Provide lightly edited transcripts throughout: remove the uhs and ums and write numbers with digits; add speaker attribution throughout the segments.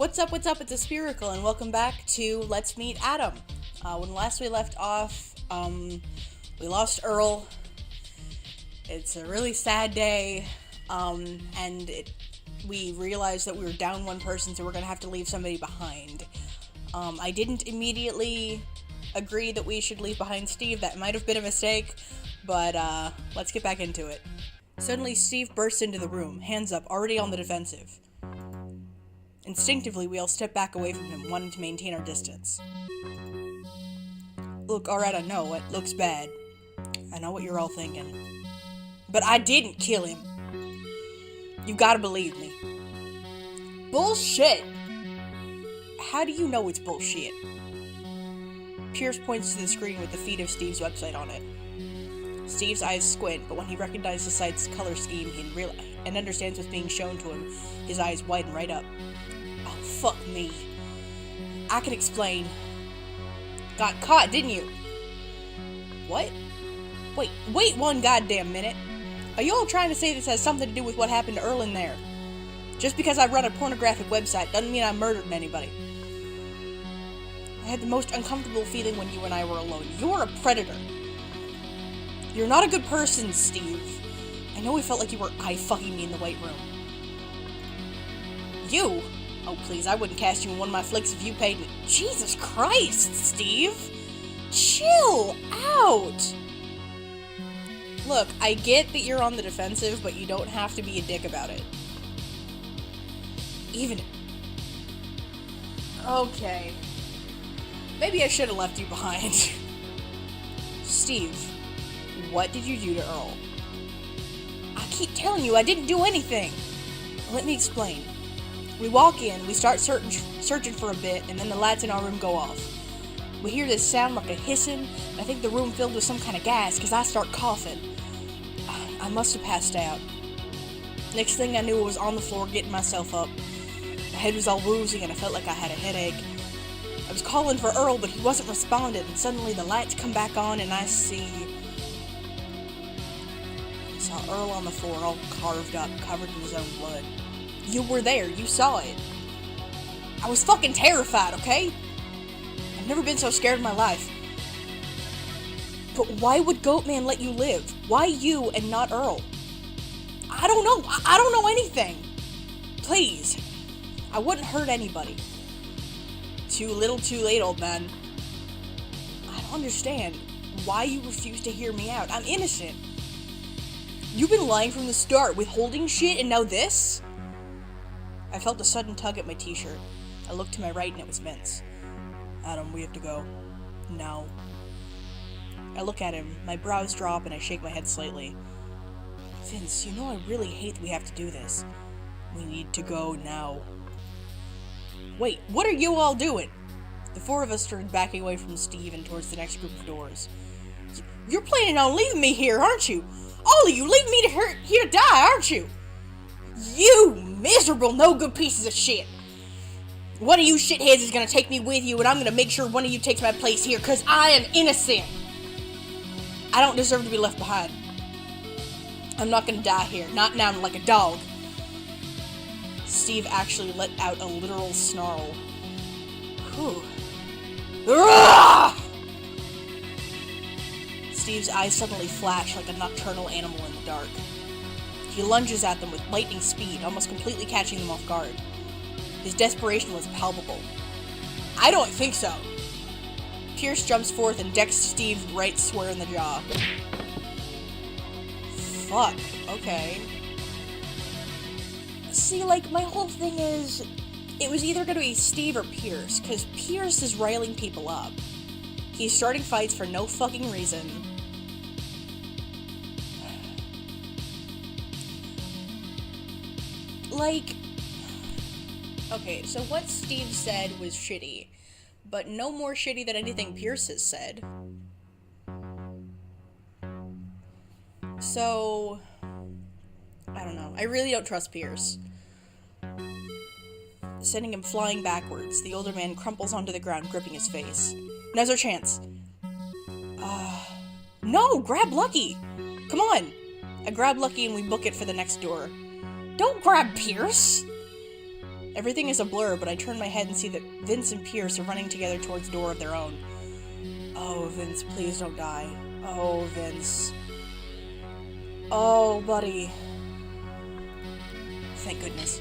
Speaker 1: What's up, it's Itsaspiracle, and welcome back to Let's Meet Adam. When last we left off, we lost Earl. It's a really sad day, we realized that we were down one person, so we're gonna have to leave somebody behind. I didn't immediately agree that we should leave behind Steve. That might have been a mistake, but, let's get back into it. Suddenly, Steve bursts into the room, hands up, already on the defensive. Instinctively, we all step back away from him, wanting to maintain our distance. Look, alright, I know, it looks bad. I know what you're all thinking. But I didn't kill him. You gotta believe me. Bullshit! How do you know it's bullshit? Pierce points to the screen with the feed of Steve's website on it. Steve's eyes squint, but when he recognizes the site's color scheme and understands what's being shown to him, his eyes widen right up. Oh, fuck me. I can explain. Got caught, didn't you? What? Wait one goddamn minute. Are you all trying to say this has something to do with what happened to Earl in there? Just because I run a pornographic website doesn't mean I murdered anybody. I had the most uncomfortable feeling when you and I were alone. You're a predator. You're not a good person, Steve. I know it felt like you were eye-fucking me in the white room. You? Oh, please, I wouldn't cast you in one of my flicks if you paid me. Jesus Christ, Steve! Chill out! Look, I get that you're on the defensive, but you don't have to be a dick about it. Okay. Maybe I should have left you behind. Steve, what did you do to Earl? I keep telling you, I didn't do anything. Let me explain. We walk in, we start searching for a bit, and then the lights in our room go off. We hear this sound like a hissing, and I think the room filled with some kind of gas, because I start coughing. I must have passed out. Next thing I knew, I was on the floor getting myself up. My head was all woozy, and I felt like I had a headache. I was calling for Earl, but he wasn't responding, and suddenly the lights come back on, and I saw Earl on the floor, all carved up, covered in his own blood. You were there, you saw it. I was fucking terrified, okay? I've never been so scared in my life. But why would Goatman let you live? Why you and not Earl? I don't know. I don't know anything. Please. I wouldn't hurt anybody. Too little, too late, old man. I don't understand why you refuse to hear me out. I'm innocent. You've been lying from the start, withholding shit, and now this? I felt a sudden tug at my t-shirt. I looked to my right and it was Vince. Adam, we have to go. Now. I look at him, my brows drop, and I shake my head slightly. Vince, you know I really hate that we have to do this. We need to go now. Wait, what are you all doing? The four of us started backing away from Steve and towards the next group of doors. You're planning on leaving me here, aren't you? All of you, leave me here to die, aren't you? You miserable, no good pieces of shit. One of you shitheads is gonna take me with you, and I'm gonna make sure one of you takes my place here, cause I am innocent. I don't deserve to be left behind. I'm not gonna die here, not now like a dog. Steve actually let out a literal snarl. Whew. Steve's eyes suddenly flash like a nocturnal animal in the dark. He lunges at them with lightning speed, almost completely catching them off guard. His desperation was palpable. I don't think so. Pierce jumps forth and decks Steve right square in the jaw. Fuck, okay. See, like, my whole thing is, it was either gonna be Steve or Pierce, because Pierce is riling people up. He's starting fights for no fucking reason. Like, okay, so what Steve said was shitty, but no more shitty than anything Pierce has said. So, I don't know. I really don't trust Pierce. Sending him flying backwards, the older man crumples onto the ground, gripping his face. Now's our chance. No, grab Lucky! Come on! I grab Lucky and we book it for the next door. Don't grab Pierce! Everything is a blur, but I turn my head and see that Vince and Pierce are running together towards a door of their own. Oh, Vince, please don't die. Oh, Vince. Oh, buddy. Thank goodness.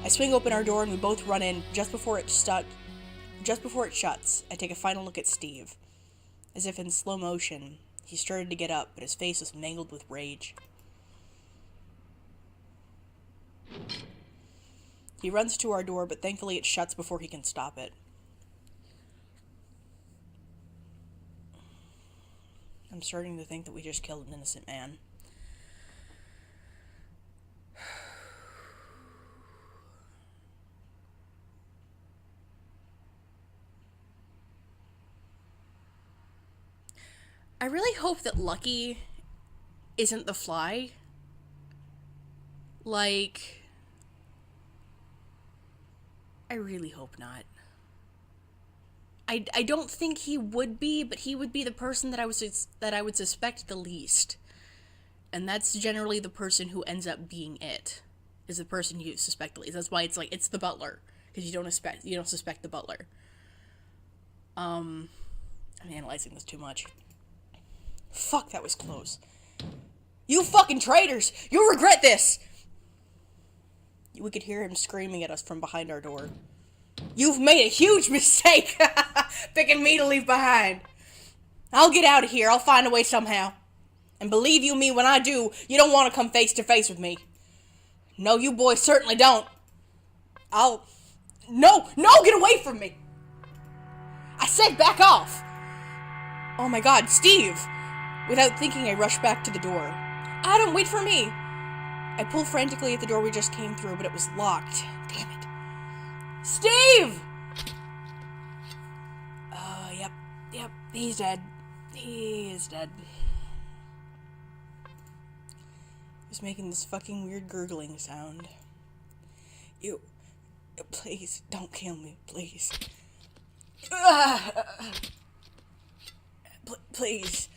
Speaker 1: I swing open our door and we both run in just before it shuts. I take a final look at Steve. As if in slow motion, he started to get up, but his face was mangled with rage. He runs to our door, but thankfully it shuts before he can stop it. I'm starting to think that we just killed an innocent man. I really hope that Lucky isn't the Fly. Like, I really hope not. I don't think he would be, but he would be the person that I would suspect the least. And that's generally the person who ends up being it, is the person you suspect the least. That's why it's like, it's the butler, because you don't suspect the butler. I'm analyzing this too much. Fuck, that was close. You fucking traitors! You'll regret this! We could hear him screaming at us from behind our door. You've made a huge mistake! Picking me to leave behind. I'll get out of here. I'll find a way somehow. And believe you me, when I do, you don't want to come face to face with me. No, you boys certainly don't. No, get away from me! I said back off! Oh my god, Steve! Without thinking, I rush back to the door. Adam, wait for me! I pull frantically at the door we just came through, but it was locked. Damn it. Steve! Yep, he's dead. He is dead. He's making this fucking weird gurgling sound. Please, don't kill me, please. Please.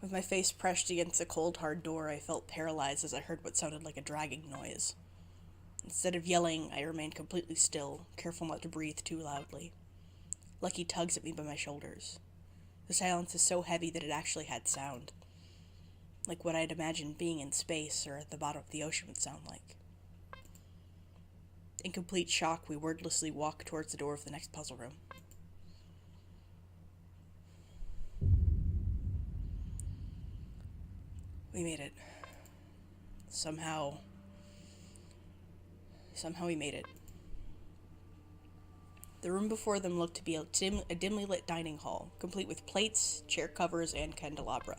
Speaker 1: With my face pressed against the cold, hard door, I felt paralyzed as I heard what sounded like a dragging noise. Instead of yelling, I remained completely still, careful not to breathe too loudly. Lucky tugs at me by my shoulders. The silence is so heavy that it actually had sound. Like what I'd imagined being in space or at the bottom of the ocean would sound like. In complete shock, we wordlessly walk towards the door of the next puzzle room. We made it. Somehow we made it. The room before them looked to be a dimly lit dining hall, complete with plates, chair covers, and candelabra.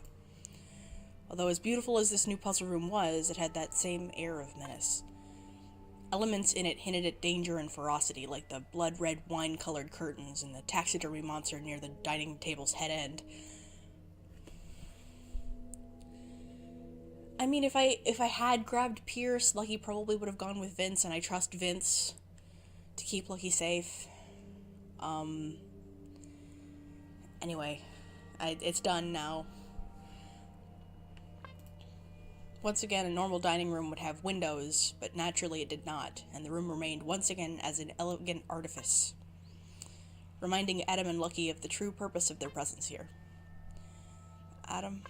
Speaker 1: Although as beautiful as this new puzzle room was, it had that same air of menace. Elements in it hinted at danger and ferocity, like the blood-red wine-colored curtains and the taxidermy monster near the dining table's head end. I mean, if I had grabbed Pierce, Lucky probably would have gone with Vince, and I trust Vince to keep Lucky safe. Anyway, it's done now. Once again, a normal dining room would have windows, but naturally it did not, and the room remained once again as an elegant artifice, reminding Adam and Lucky of the true purpose of their presence here. Adam?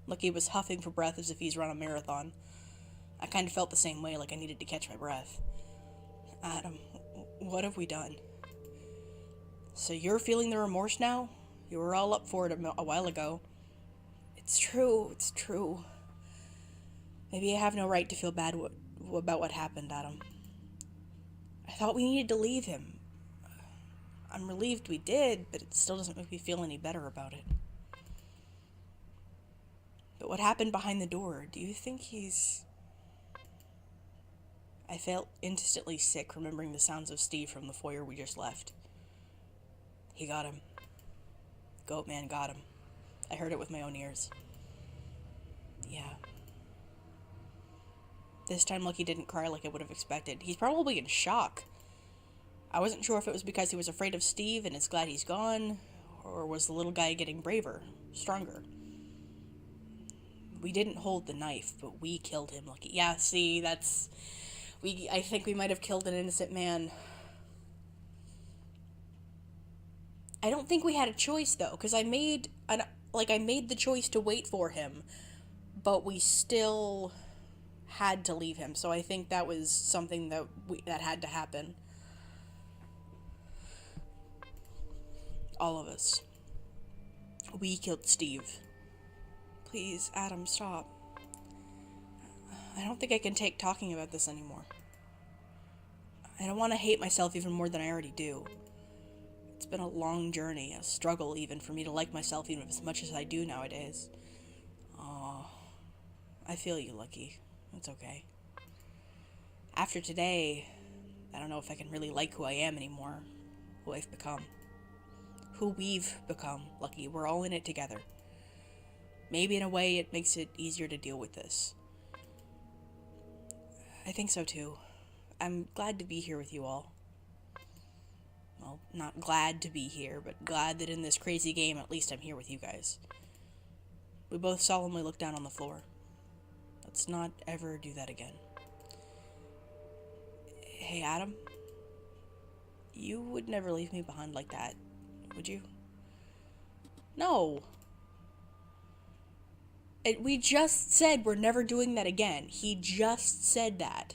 Speaker 1: Lucky was huffing for breath as if he's run a marathon. I kind of felt the same way, like I needed to catch my breath. Adam, what have we done? So you're feeling the remorse now? You were all up for it a while ago. It's true. Maybe I have no right to feel bad about what happened, Adam. I thought we needed to leave him. I'm relieved we did, but it still doesn't make me feel any better about it. But what happened behind the door? Do you think he's... I felt instantly sick remembering the sounds of Steve from the foyer we just left. He got him. Goatman got him. I heard it with my own ears. Yeah. This time Lucky didn't cry like I would have expected. He's probably in shock. I wasn't sure if it was because he was afraid of Steve and is glad he's gone, or was the little guy getting braver, stronger. We didn't hold the knife, but we killed him, Lucky. Yeah, see, that's... I think we might have killed an innocent man. I don't think we had a choice, though, because I made the choice to wait for him, but we still had to leave him, so I think that was something that had to happen. All of us. We killed Steve. Please, Adam, stop. I don't think I can take talking about this anymore. I don't want to hate myself even more than I already do. It's been a long journey, a struggle even, for me to like myself even as much as I do nowadays. Oh, I feel you, Lucky. It's okay. After today, I don't know if I can really like who I am anymore. Who I've become. Who we've become, Lucky. We're all in it together. Maybe in a way it makes it easier to deal with this. I think so too. I'm glad to be here with you all. Well, not glad to be here, but glad that in this crazy game, at least I'm here with you guys. We both solemnly look down on the floor. Let's not ever do that again. Hey, Adam. You would never leave me behind like that, would you? No. We just said we're never doing that again. He just said that.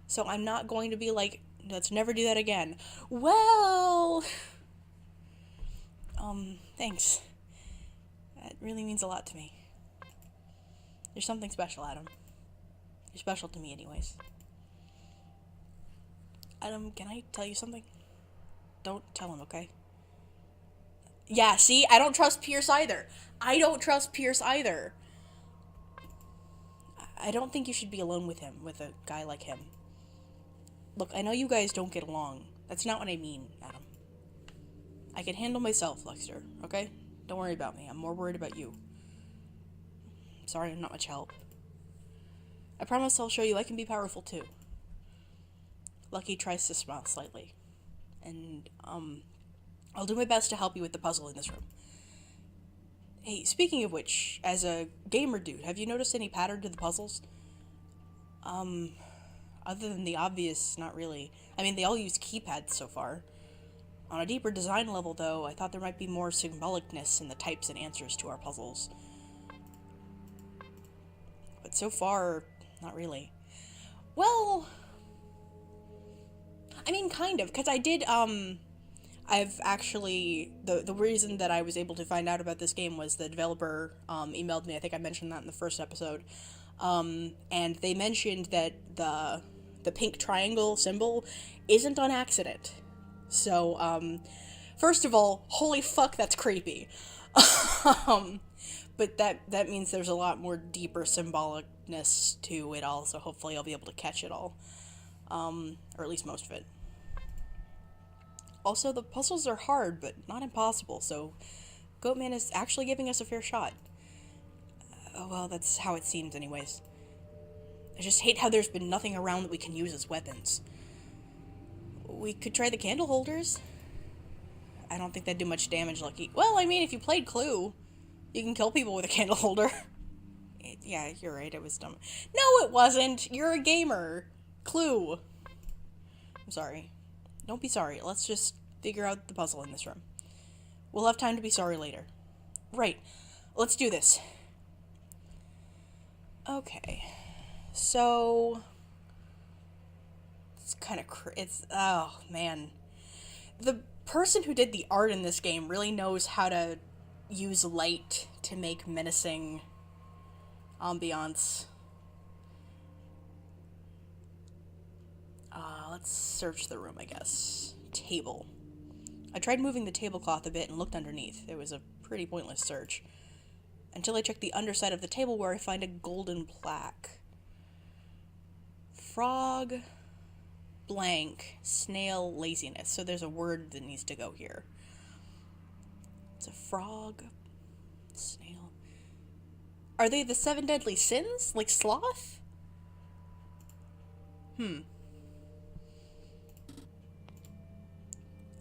Speaker 1: So I'm not going to be like, let's never do that again. Well, thanks. That really means a lot to me. You're something special, Adam. You're special to me anyways. Adam, can I tell you something? Don't tell him, okay? Yeah, see? I don't trust Pierce either. I don't think you should be alone with him, with a guy like him. Look, I know you guys don't get along. That's not what I mean, Adam. I can handle myself, Lexter, okay? Don't worry about me. I'm more worried about you. I'm sorry I'm not much help. I promise I'll show you I can be powerful too. Lucky tries to smile slightly. And, I'll do my best to help you with the puzzle in this room. Hey, speaking of which, as a gamer dude, have you noticed any pattern to the puzzles? Other than the obvious, not really. I mean, they all use keypads so far. On a deeper design level, though, I thought there might be more symbolicness in the types and answers to our puzzles. But so far, not really. Well, I mean, kind of, because I did, I've actually, the reason that I was able to find out about this game was the developer, emailed me. I think I mentioned that in the first episode. And they mentioned that the pink triangle symbol isn't on accident. So, first of all, holy fuck, that's creepy. But that means there's a lot more deeper symbolicness to it all, so hopefully I'll be able to catch it all. Or at least most of it. Also, the puzzles are hard, but not impossible, so Goatman is actually giving us a fair shot. Well, that's how it seems anyways. I just hate how there's been nothing around that we can use as weapons. We could try the candle holders. I don't think that'd do much damage, Lucky. Well, I mean, if you played Clue, you can kill people with a candle holder. Yeah, you're right, it was dumb. No, it wasn't! You're a gamer! Clue! I'm sorry. Don't be sorry. Let's just figure out the puzzle in this room. We'll have time to be sorry later. Right. Let's do this. Okay. So... It's kind of oh, man. The person who did the art in this game really knows how to use light to make menacing ambiance. Let's search the room, I guess. Table. I tried moving the tablecloth a bit and looked underneath. It was a pretty pointless search. Until I checked the underside of the table where I find a golden plaque. Frog, blank, snail, laziness. So there's a word that needs to go here. It's a frog, snail. Are they the 7 deadly sins? Like sloth?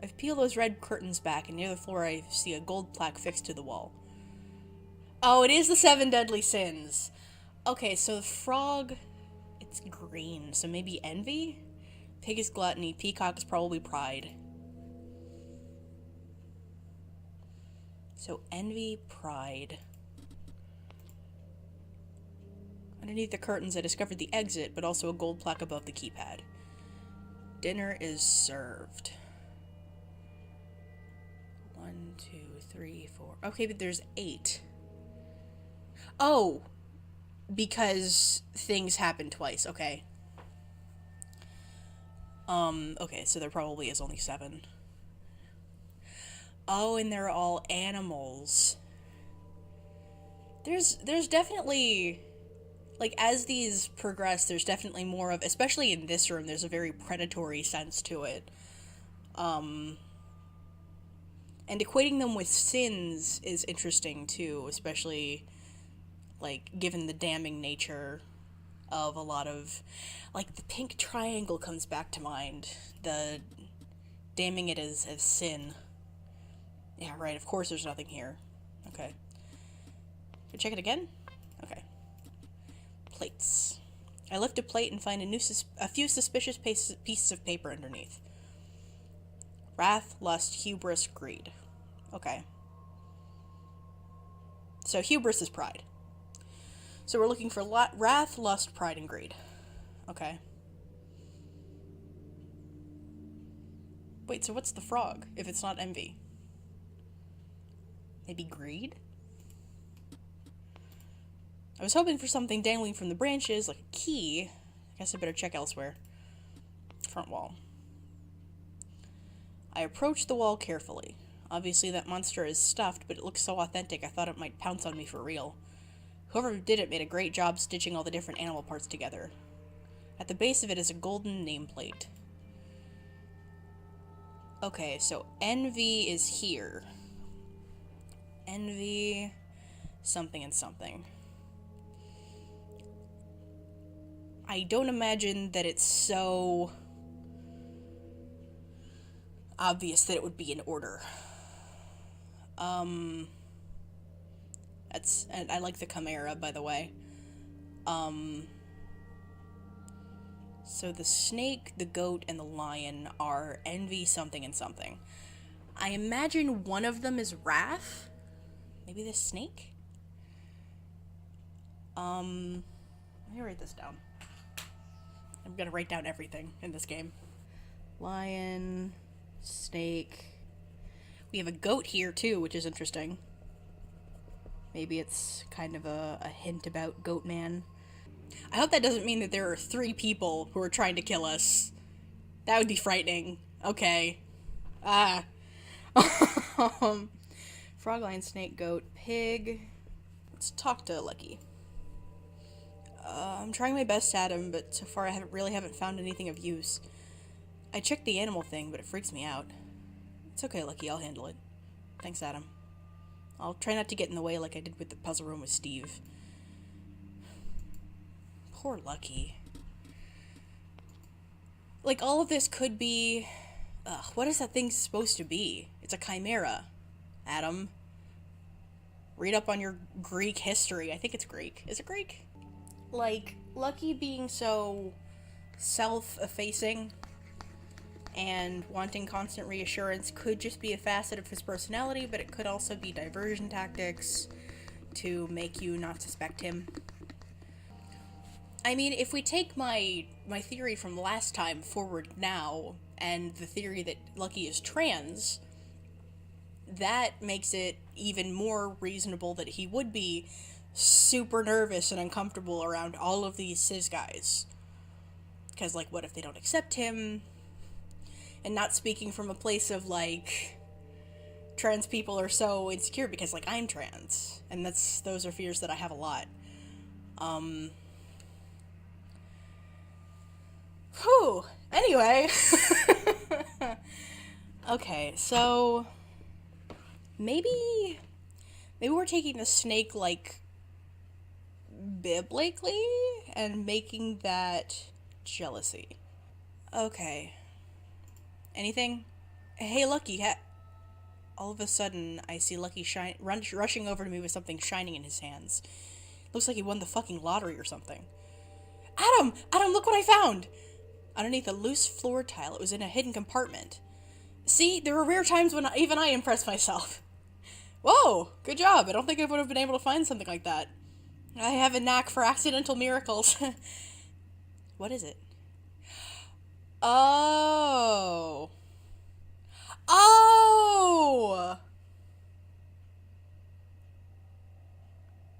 Speaker 1: I've peeled those red curtains back, and near the floor I see a gold plaque fixed to the wall. Oh, it is the 7 deadly sins. Okay, so the frog, It's green, so maybe envy? Pig is gluttony, peacock is probably pride. So envy, pride. Underneath the curtains, I discovered the exit, but also a gold plaque above the keypad. Dinner is served. 1, 2, 3, 4. Okay, but there's 8. Oh! Because things happen twice, okay. Okay, so there probably is only 7. Oh, and they're all animals. There's definitely, like, as these progress, there's definitely more of, especially in this room, there's a very predatory sense to it. And equating them with sins is interesting, too, especially, like, given the damning nature of a lot of, like, the pink triangle comes back to mind. The damning it as sin. Yeah, right, of course there's nothing here. Okay. Can I check it again? Okay. Plates. I lift a plate and find a few suspicious pieces of paper underneath. Wrath, lust, hubris, greed. Okay. So hubris is pride. So we're looking for wrath, lust, pride, and greed. Okay. Wait, so what's the frog, if it's not envy? Maybe greed? I was hoping for something dangling from the branches, like a key. I guess I better check elsewhere. Front wall. I approached the wall carefully. Obviously that monster is stuffed, but it looks so authentic I thought it might pounce on me for real. Whoever did it made a great job stitching all the different animal parts together. At the base of it is a golden nameplate. Okay, so envy is here. Envy, something and something. I don't imagine that it's so obvious that it would be in order. And I like the chimera, by the way. So the snake, the goat, and the lion are envy, something, and something. I imagine one of them is wrath. Maybe the snake? Let me write this down. I'm gonna write down everything in this game. Lion, snake. We have a goat here, too, which is interesting. Maybe it's kind of a hint about Goat Man. I hope that doesn't mean that there are 3 people who are trying to kill us. That would be frightening. Okay. Frog, lion, snake, goat, pig. Let's talk to Lucky. I'm trying my best at him, but so far I haven't found anything of use. I checked the animal thing, but it freaks me out. It's okay, Lucky, I'll handle it. Thanks, Adam. I'll try not to get in the way like I did with the puzzle room with Steve. Poor Lucky. Like, all of this could be... what is that thing supposed to be? It's a chimera. Adam. Read up on your Greek history. I think it's Greek. Is it Greek? Like, Lucky being so self-effacing and wanting constant reassurance could just be a facet of his personality, but it could also be diversion tactics to make you not suspect him. I mean, if we take my theory from last time forward now, and the theory that Lucky is trans, that makes it even more reasonable that he would be super nervous and uncomfortable around all of these cis guys. Because, like, what if they don't accept him? And not speaking from a place of, like, trans people are so insecure because, like, I'm trans. And those are fears that I have a lot. Whew. Anyway. Okay, so... Maybe we're taking the snake, like, biblically and making that jealousy. Okay. Anything? Hey, Lucky, all of a sudden, I see Lucky rushing over to me with something shining in his hands. Looks like he won the fucking lottery or something. Adam! Adam, look what I found! Underneath a loose floor tile, it was in a hidden compartment. See, there were rare times when even I impressed myself. Whoa! Good job. I don't think I would have been able to find something like that. I have a knack for accidental miracles. What is it? Oh. Oh!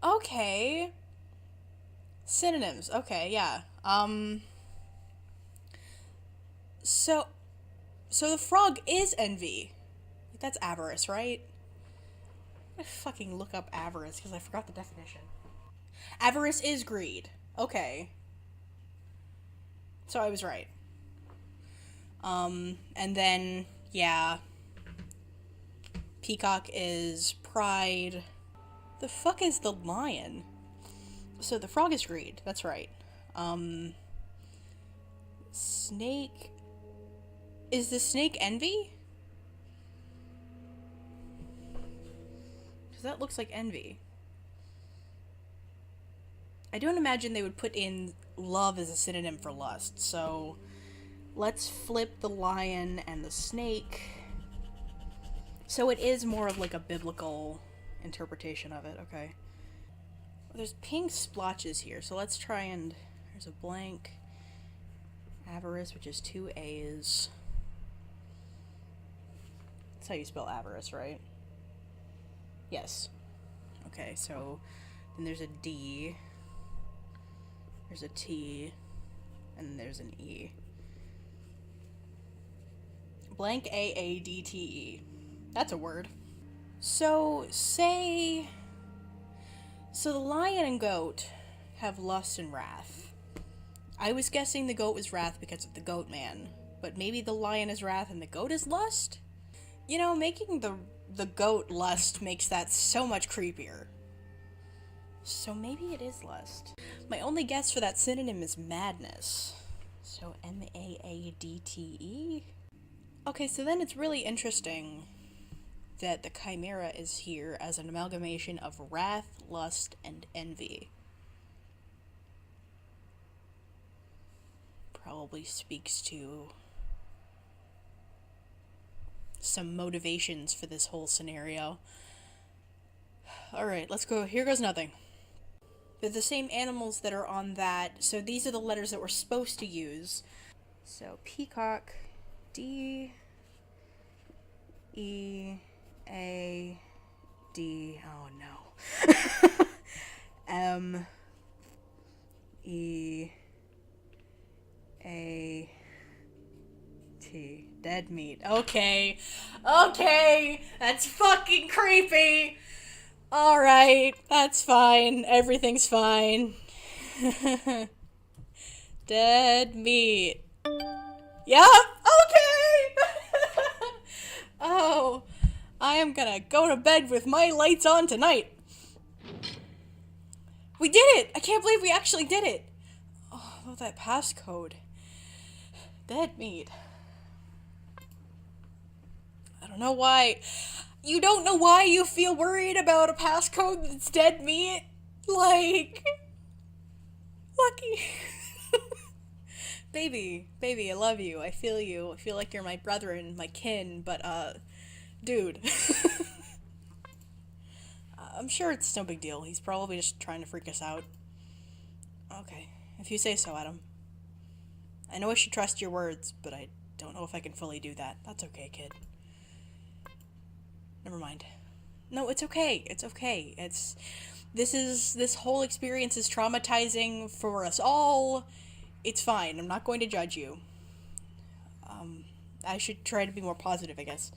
Speaker 1: Okay. Synonyms. Okay, yeah. So the frog is envy. That's avarice, right? I fucking look up avarice because I forgot the definition. Avarice is greed. Okay. So I was right. And then, yeah. Peacock is pride. The fuck is the lion? So the frog is greed. That's right. Snake. Is the snake envy? Because that looks like envy. I don't imagine they would put in love as a synonym for lust, so let's flip the lion and the snake. So it is more of like a biblical interpretation of it, okay. There's pink splotches here, so let's try and... There's a blank. Avarice, which is 2 A's. That's how you spell avarice, right? Yes. Okay, so then there's a D. There's a T. And there's an E. Blank A-A-D-T-E. That's a word. So, say... So the lion and goat have lust and wrath. I was guessing the goat was wrath because of the goat man. But maybe the lion is wrath and the goat is lust? You know, making the goat lust makes that so much creepier. So maybe it is lust. My only guess for that synonym is madness. So M-A-A-D-T-E? Okay, so then it's really interesting that the chimera is here as an amalgamation of wrath, lust, and envy. Probably speaks to some motivations for this whole scenario. Alright, let's go. Here goes nothing. They're the same animals that are on that, so these are the letters that we're supposed to use. So, peacock, D, E, A, D, oh no. M, E, A, T. Dead meat. Okay. Okay! That's fucking creepy! Alright, that's fine. Everything's fine. Dead meat. Yup! Okay! Oh, I am gonna go to bed with my lights on tonight. We did it! I can't believe we actually did it! Oh, that passcode. Dead meat. I don't know why. You don't know why you feel worried about a passcode that's dead meat? Like... Lucky. Baby, I love you. I feel you. I feel like you're my brother and my kin, but, dude. I'm sure it's no big deal. He's probably just trying to freak us out. Okay, if you say so, Adam. I know I should trust your words, but I don't know if I can fully do that. That's okay, kid. Never mind. No, it's okay. It's okay. This whole experience is traumatizing for us all. It's fine. I'm not going to judge you. I should try to be more positive, I guess.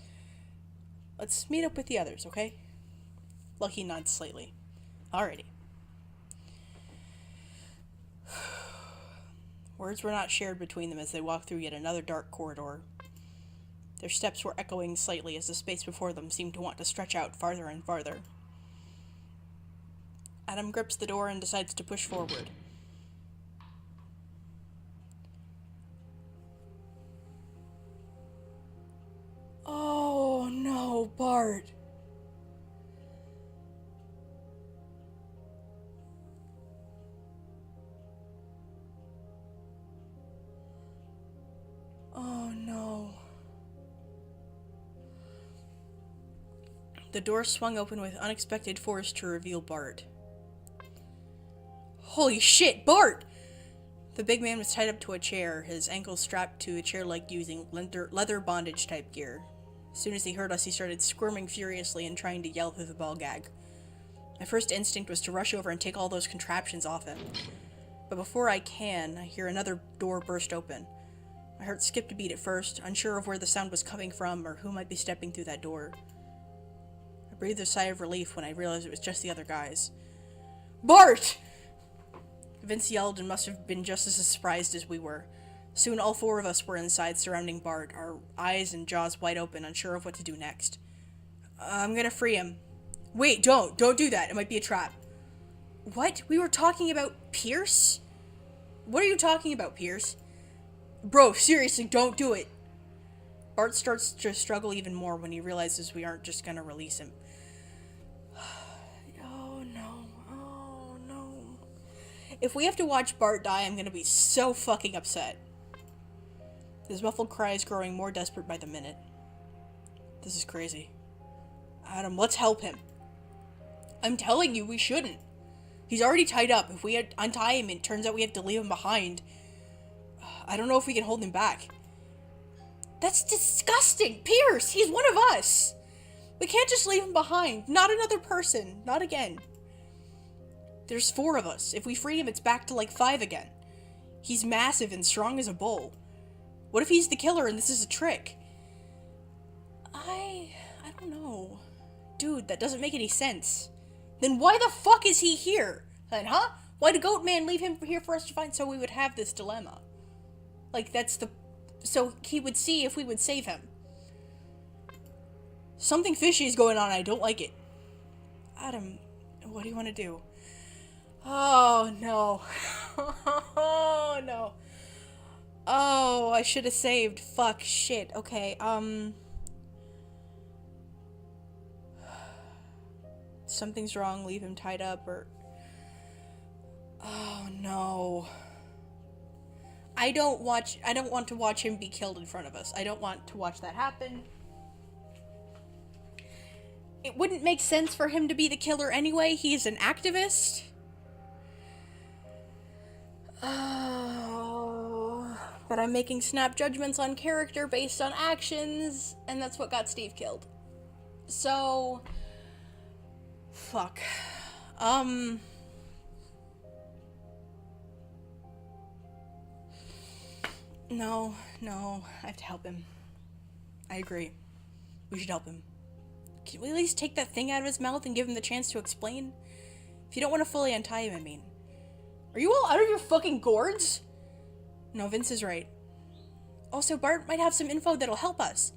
Speaker 1: Let's meet up with the others, okay? Lucky nods slightly. Alrighty. Words were not shared between them as they walked through yet another dark corridor. Their steps were echoing slightly as the space before them seemed to want to stretch out farther and farther. Adam grips the door and decides to push forward. Oh no, Bart. The door swung open with unexpected force to reveal Bart. Holy shit, Bart! The big man was tied up to a chair, his ankles strapped to a chair leg using leather bondage type gear. As soon as he heard us, he started squirming furiously and trying to yell through the ball gag. My first instinct was to rush over and take all those contraptions off him. But before I hear another door burst open. My heart skipped a beat at first, unsure of where the sound was coming from or who might be stepping through that door. I breathed a sigh of relief when I realized it was just the other guys. Bart! Vince yelled and must have been just as surprised as we were. Soon all four of us were inside, surrounding Bart, our eyes and jaws wide open, unsure of what to do next. I'm gonna free him. Wait, don't do that. It might be a trap. What? We were talking about Pierce? What are you talking about, Pierce? Bro, seriously, don't do it. Bart starts to struggle even more when he realizes we aren't just gonna release him. Oh no. If we have to watch Bart die, I'm gonna be so fucking upset. His muffled cries growing more desperate by the minute. This is crazy. Adam, let's help him. I'm telling you, we shouldn't. He's already tied up. If we untie him, it turns out we have to leave him behind. I don't know if we can hold him back. That's disgusting! Pierce! He's one of us! We can't just leave him behind. Not another person. Not again. There's 4 of us. If we free him, it's back to like 5 again. He's massive and strong as a bull. What if he's the killer and this is a trick? I don't know. Dude, that doesn't make any sense. Then why the fuck is he here? Then, huh? Why did Goat Man leave him here for us to find so we would have this dilemma? Like, so he would see if we would save him. Something fishy is going on, I don't like it. Adam, what do you want to do? Oh, no. Oh, no. Oh, I should have saved. Fuck, shit. Okay, something's wrong, leave him tied up, or... Oh, no. I don't want to watch him be killed in front of us. I don't want to watch that happen. It wouldn't make sense for him to be the killer anyway. He's an activist. Oh, but I'm making snap judgments on character based on actions, and that's what got Steve killed. So... Fuck. No, I have to help him. I agree. We should help him. Can we at least take that thing out of his mouth and give him the chance to explain? If you don't want to fully untie him, I mean. Are you all out of your fucking gourds? No, Vince is right. Also, Bart might have some info that'll help us.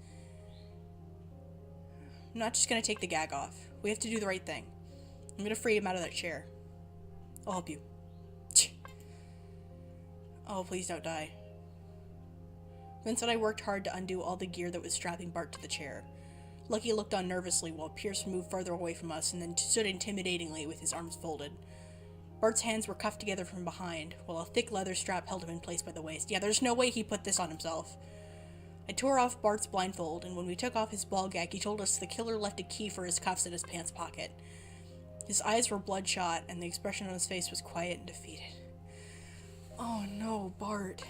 Speaker 1: I'm not just gonna take the gag off. We have to do the right thing. I'm gonna free him out of that chair. I'll help you. Oh, please don't die. Vince and I worked hard to undo all the gear that was strapping Bart to the chair. Lucky looked on nervously while Pierce moved farther away from us and then stood intimidatingly with his arms folded. Bart's hands were cuffed together from behind, while a thick leather strap held him in place by the waist. Yeah, there's no way he put this on himself. I tore off Bart's blindfold, and when we took off his ball gag, he told us the killer left a key for his cuffs in his pants pocket. His eyes were bloodshot, and the expression on his face was quiet and defeated. Oh no, Bart.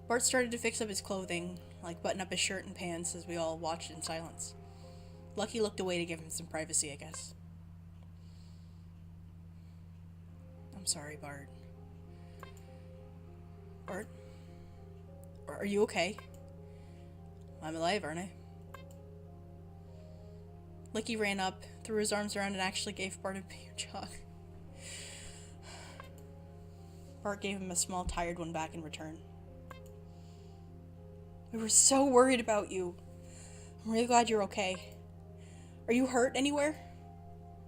Speaker 1: Bart started to fix up his clothing, like button up his shirt and pants, as we all watched in silence. Lucky looked away to give him some privacy, I guess. I'm sorry, Bart. Bart? Are you okay? I'm alive, aren't I? Lucky ran up, threw his arms around, and actually gave Bart a big hug. Bart gave him a small, tired one back in return. We were so worried about you. I'm really glad you're okay. Are you hurt anywhere?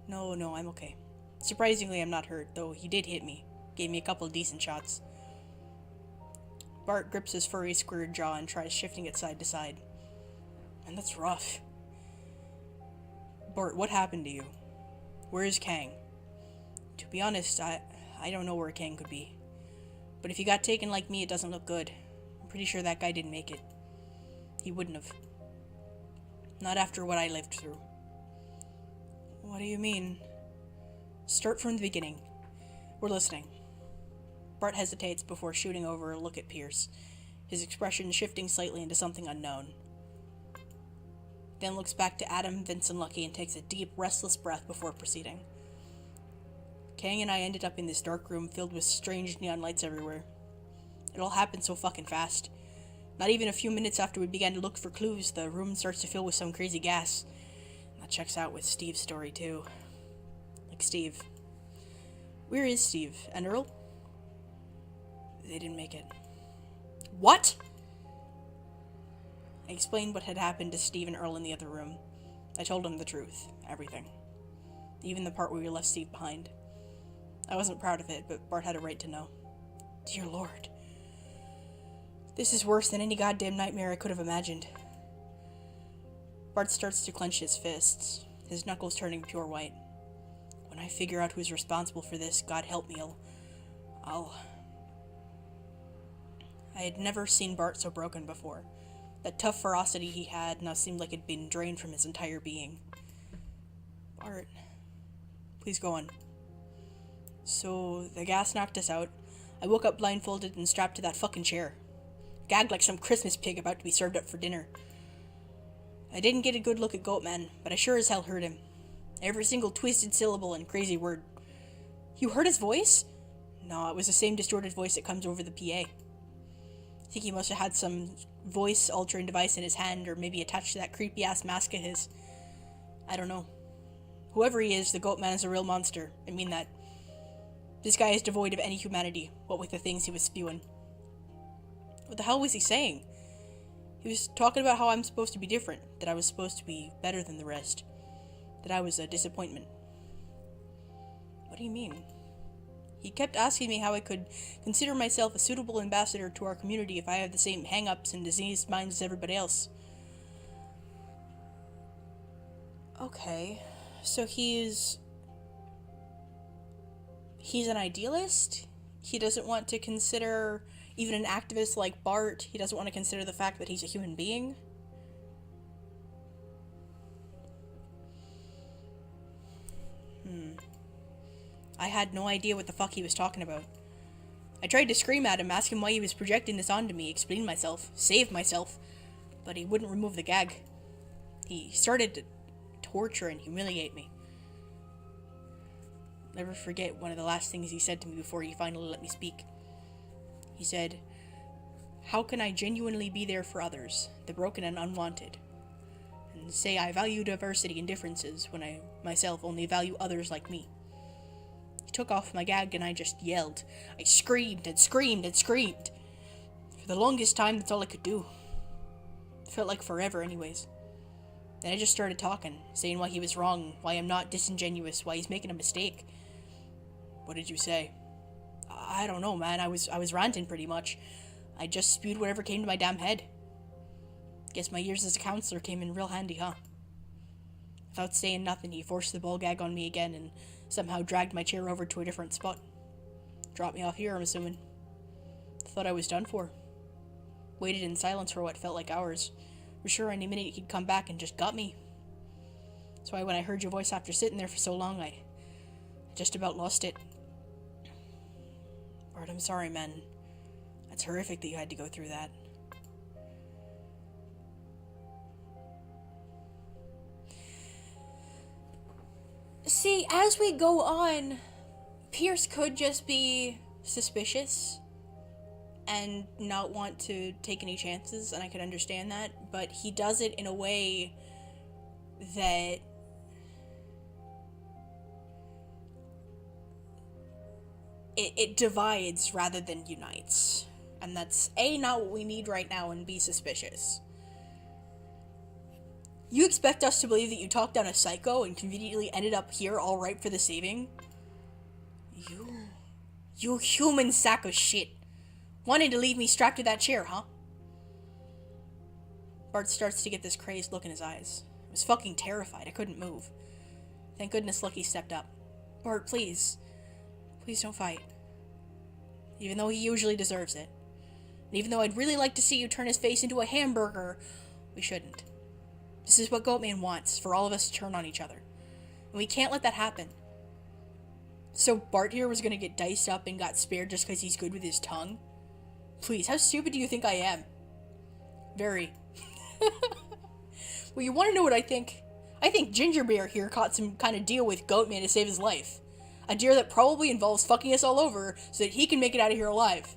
Speaker 1: No, I'm okay. Surprisingly, I'm not hurt, though he did hit me. Gave me a couple of decent shots. Bart grips his furry, squared jaw and tries shifting it side to side. Man, that's rough. Bart, what happened to you? Where is Kang? To be honest, I don't know where Kang could be. But if he got taken like me, it doesn't look good. I'm pretty sure that guy didn't make it. He wouldn't have. Not after what I lived through. What do you mean? Start from the beginning. We're listening. Bart hesitates before shooting over a look at Pierce, his expression shifting slightly into something unknown. Then looks back to Adam, Vince, and Lucky and takes a deep, restless breath before proceeding. Kang and I ended up in this dark room filled with strange neon lights everywhere. It all happened so fucking fast. Not even a few minutes after we began to look for clues, the room starts to fill with some crazy gas. That checks out with Steve's story, too. Like Steve. Where is Steve? And Earl? They didn't make it. What? I explained what had happened to Steve and Earl in the other room. I told them the truth. Everything. Even the part where we left Steve behind. I wasn't proud of it, but Bart had a right to know. Dear Lord. This is worse than any goddamn nightmare I could have imagined. Bart starts to clench his fists, his knuckles turning pure white. When I figure out who's responsible for this, God help me, I'll... I had never seen Bart so broken before. That tough ferocity he had now seemed like it'd been drained from his entire being. Bart, please go on. So, the gas knocked us out. I woke up blindfolded and strapped to that fucking chair. Gagged like some Christmas pig about to be served up for dinner. I didn't get a good look at Goatman, but I sure as hell heard him. Every single twisted syllable and crazy word. You heard his voice? No, it was the same distorted voice that comes over the PA. I think he must have had some voice-altering device in his hand, or maybe attached to that creepy-ass mask of his. I don't know. Whoever he is, the Goatman is a real monster. I mean that. This guy is devoid of any humanity, what with the things he was spewing. What the hell was he saying? He was talking about how I'm supposed to be different, that I was supposed to be better than the rest, that I was a disappointment. What do you mean? He kept asking me how I could consider myself a suitable ambassador to our community if I have the same hang-ups and diseased minds as everybody else. Okay, so he's an idealist? He doesn't want to consider even an activist like Bart. He doesn't want to consider the fact that he's a human being. I had no idea what the fuck he was talking about. I tried to scream at him, ask him why he was projecting this onto me, explain myself, save myself, but he wouldn't remove the gag. He started to torture and humiliate me. I'll never forget one of the last things he said to me before he finally let me speak. He said, "How can I genuinely be there for others, the broken and unwanted, and say I value diversity and differences when I myself only value others like me?" He took off my gag and I just yelled. I screamed and screamed and screamed. For the longest time, that's all I could do. It felt like forever anyways. Then I just started talking, saying why he was wrong, why I'm not disingenuous, why he's making a mistake. What did you say? I don't know, man. I was ranting pretty much. I just spewed whatever came to my damn head. Guess my years as a counselor came in real handy, huh? Without saying nothing, he forced the ball gag on me again and somehow dragged my chair over to a different spot. Dropped me off here, I'm assuming. Thought I was done for. Waited in silence for what felt like hours. Was sure any minute he'd come back and just got me. That's why when I heard your voice after sitting there for so long, I just about lost it. Bart, I'm sorry, man. That's horrific that you had to go through that. See, as we go on, Pierce could just be suspicious and not want to take any chances, and I could understand that, but he does it in a way that it divides rather than unites. And that's A, not what we need right now, and B, suspicious. You expect us to believe that you talked down a psycho and conveniently ended up here all ripe for the saving? You human sack of shit. Wanted to leave me strapped to that chair, huh? Bart starts to get this crazed look in his eyes. I was fucking terrified. I couldn't move. Thank goodness Lucky stepped up. Bart, please. Please don't fight. Even though he usually deserves it. And even though I'd really like to see you turn his face into a hamburger, we shouldn't. This is what Goatman wants, for all of us to turn on each other. And we can't let that happen. So Bart here was gonna get diced up and got spared just because he's good with his tongue? Please, how stupid do you think I am? Very. Well, you want to know what I think? I think Ginger Bear here caught some kind of deal with Goatman to save his life. A deal that probably involves fucking us all over so that he can make it out of here alive.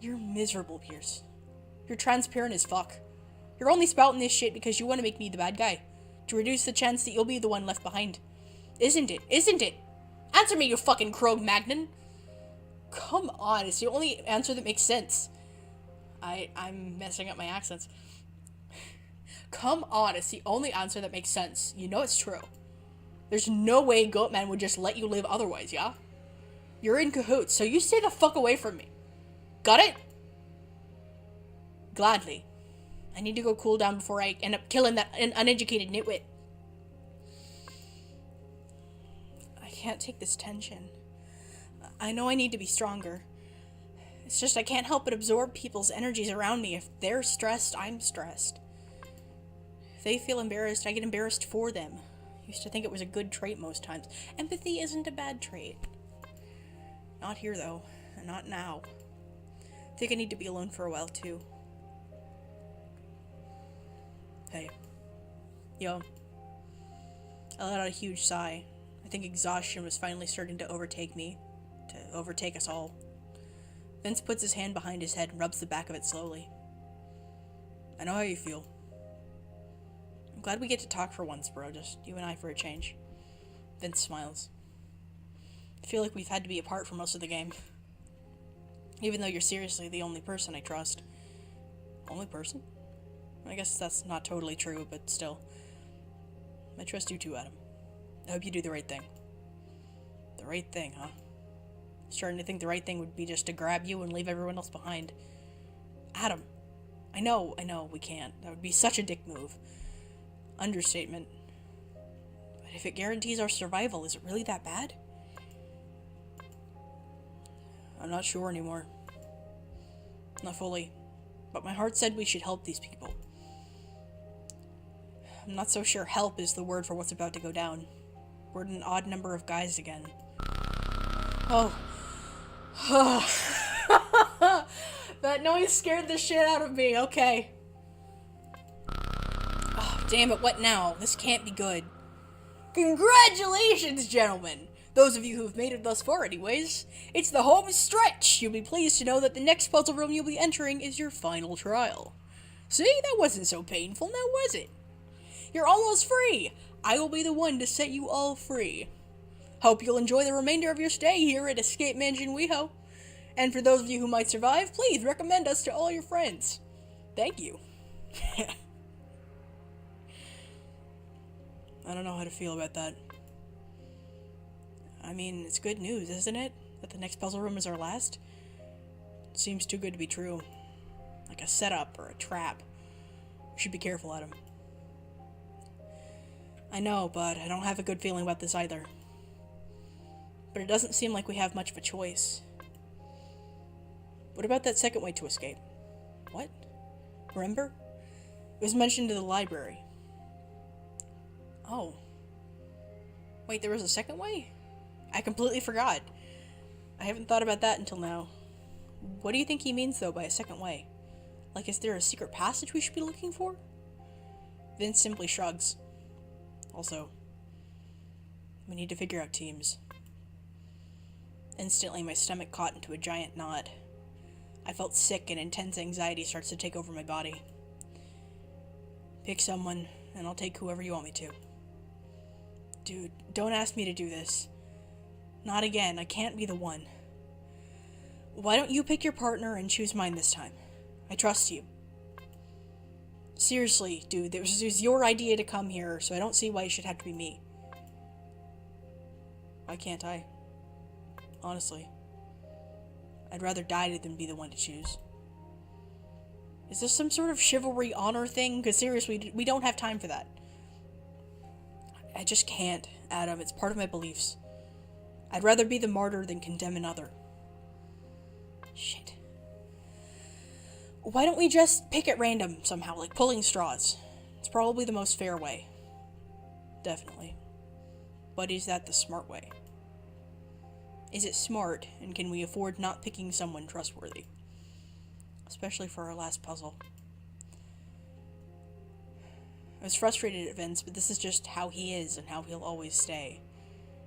Speaker 1: You're miserable, Pierce. You're transparent as fuck. You're only spouting this shit because you want to make me the bad guy. To reduce the chance that you'll be the one left behind. Isn't it? Isn't it? Answer me, you fucking Cro-Magnon. Come on, it's the only answer that makes sense. I'm messing up my accents. Come on, it's the only answer that makes sense. You know it's true. There's no way Goatman would just let you live otherwise, yeah? You're in cahoots, so you stay the fuck away from me. Got it? Gladly. I need to go cool down before I end up killing that uneducated nitwit. I can't take this tension. I know I need to be stronger. It's just I can't help but absorb people's energies around me. If they're stressed, I'm stressed. If they feel embarrassed, I get embarrassed for them. I used to think it was a good trait most times. Empathy isn't a bad trait. Not here, though. And not now. I think I need to be alone for a while, too. Hey. Yo. I let out a huge sigh. I think exhaustion was finally starting to overtake me. To overtake us all. Vince puts his hand behind his head and rubs the back of it slowly. I know how you feel. I'm glad we get to talk for once, bro. Just you and I for a change. Vince smiles. I feel like we've had to be apart for most of the game. Even though you're seriously the only person I trust. Only person? I guess that's not totally true, but still. I trust you too, Adam. I hope you do the right thing. The right thing, huh? Starting to think the right thing would be just to grab you and leave everyone else behind. Adam. I know, we can't. That would be such a dick move. Understatement. But if it guarantees our survival, is it really that bad? I'm not sure anymore. Not fully. But my heart said we should help these people. I'm not so sure help is the word for what's about to go down. We're an odd number of guys again. Oh. That noise scared the shit out of me. Okay. Oh, damn it, what now? This can't be good. Congratulations, gentlemen! Those of you who've made it thus far, anyways. It's the home stretch! You'll be pleased to know that the next puzzle room you'll be entering is your final trial. See, that wasn't so painful, now was it? You're almost free! I will be the one to set you all free. Hope you'll enjoy the remainder of your stay here at Escape Mansion WeHo. And for those of you who might survive, please recommend us to all your friends. Thank you. I don't know how to feel about that. I mean, it's good news, isn't it? That the next puzzle room is our last? It seems too good to be true. Like a setup or a trap. We should be careful, Adam. I know, but I don't have a good feeling about this either. But it doesn't seem like we have much of a choice. What about that second way to escape? What? Remember? It was mentioned in the library. Oh. Wait, there was a second way? I completely forgot. I haven't thought about that until now. What do you think he means, though, by a second way? Like, is there a secret passage we should be looking for? Vince simply shrugs. Also, we need to figure out teams. Instantly, my stomach caught into a giant knot. I felt sick and intense anxiety starts to take over my body. Pick someone, and I'll take whoever you want me to. Dude, don't ask me to do this. Not again, I can't be the one. Why don't you pick your partner and choose mine this time? I trust you. Seriously, dude, it was your idea to come here, so I don't see why it should have to be me. Why can't I? Honestly. I'd rather die than be the one to choose. Is this some sort of chivalry honor thing? Because seriously, we don't have time for that. I just can't, Adam. It's part of my beliefs. I'd rather be the martyr than condemn another. Shit. Why don't we just pick at random somehow, like pulling straws? It's probably the most fair way. Definitely. But is that the smart way? Is it smart, and can we afford not picking someone trustworthy? Especially for our last puzzle. I was frustrated at Vince, but this is just how he is and how he'll always stay.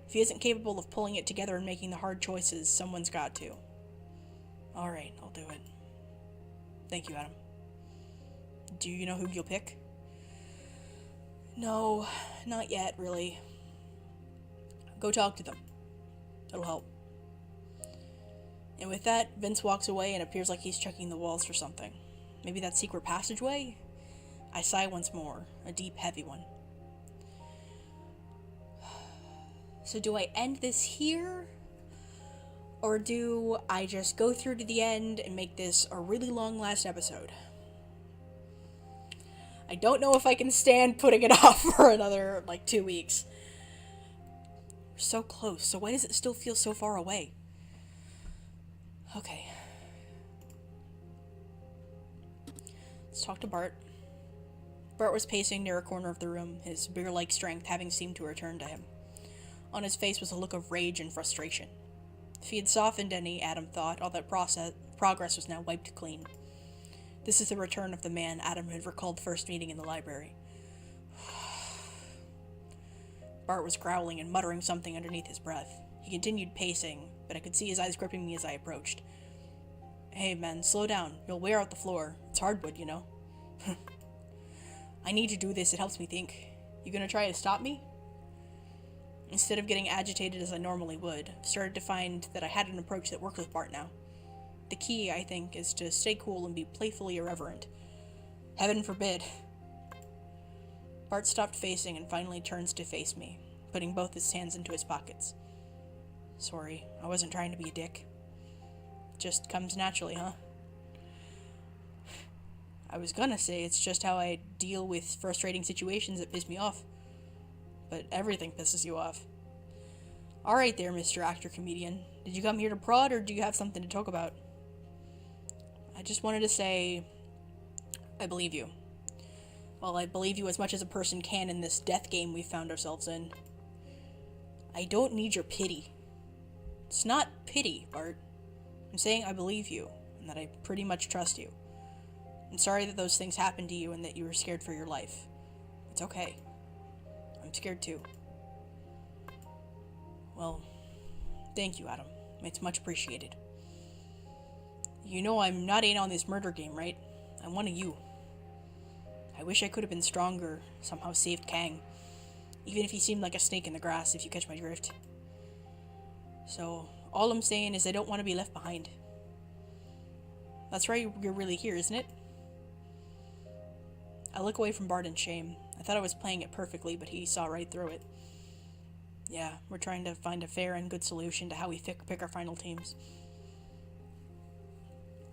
Speaker 1: If he isn't capable of pulling it together and making the hard choices, someone's got to. Alright, I'll do it. Thank you, Adam. Do you know who you'll pick? No, not yet, really. Go talk to them. It'll help. And with that, Vince walks away and appears like he's checking the walls for something. Maybe that secret passageway? I sigh once more, a deep, heavy one. So do I end this here? Or do I just go through to the end and make this a really long last episode? I don't know if I can stand putting it off for another, 2 weeks. We're so close, so why does it still feel so far away? Okay. Let's talk to Bart. Bart was pacing near a corner of the room, his bear-like strength having seemed to return to him. On his face was a look of rage and frustration. If he had softened any, Adam thought, all that progress was now wiped clean. This is the return of the man Adam had recalled first meeting in the library. Bart was growling and muttering something underneath his breath. He continued pacing, but I could see his eyes gripping me as I approached. Hey, man, slow down. You'll wear out the floor. It's hardwood, you know. I need to do this. It helps me think. You gonna try to stop me? Instead of getting agitated as I normally would, I started to find that I had an approach that worked with Bart now. The key, I think, is to stay cool and be playfully irreverent. Heaven forbid. Bart stopped facing and finally turns to face me, putting both his hands into his pockets. Sorry, I wasn't trying to be a dick. Just comes naturally, huh? I was gonna say it's just how I deal with frustrating situations that piss me off. But everything pisses you off. Alright there, Mr. Actor-Comedian. Did you come here to prod, or do you have something to talk about? I just wanted to say, I believe you. Well, I believe you as much as a person can in this death game we've found ourselves in. I don't need your pity. It's not pity, Bart. I'm saying I believe you, and that I pretty much trust you. I'm sorry that those things happened to you and that you were scared for your life. It's okay. I'm scared too. Well, thank you, Adam. It's much appreciated. You know I'm not in on this murder game, right? I'm one of you. I wish I could have been stronger, somehow saved Kang. Even if he seemed like a snake in the grass, if you catch my drift. So, all I'm saying is I don't want to be left behind. That's right, you're really here, isn't it? I look away from Bart in shame. I thought I was playing it perfectly, but he saw right through it. Yeah, we're trying to find a fair and good solution to how we pick our final teams.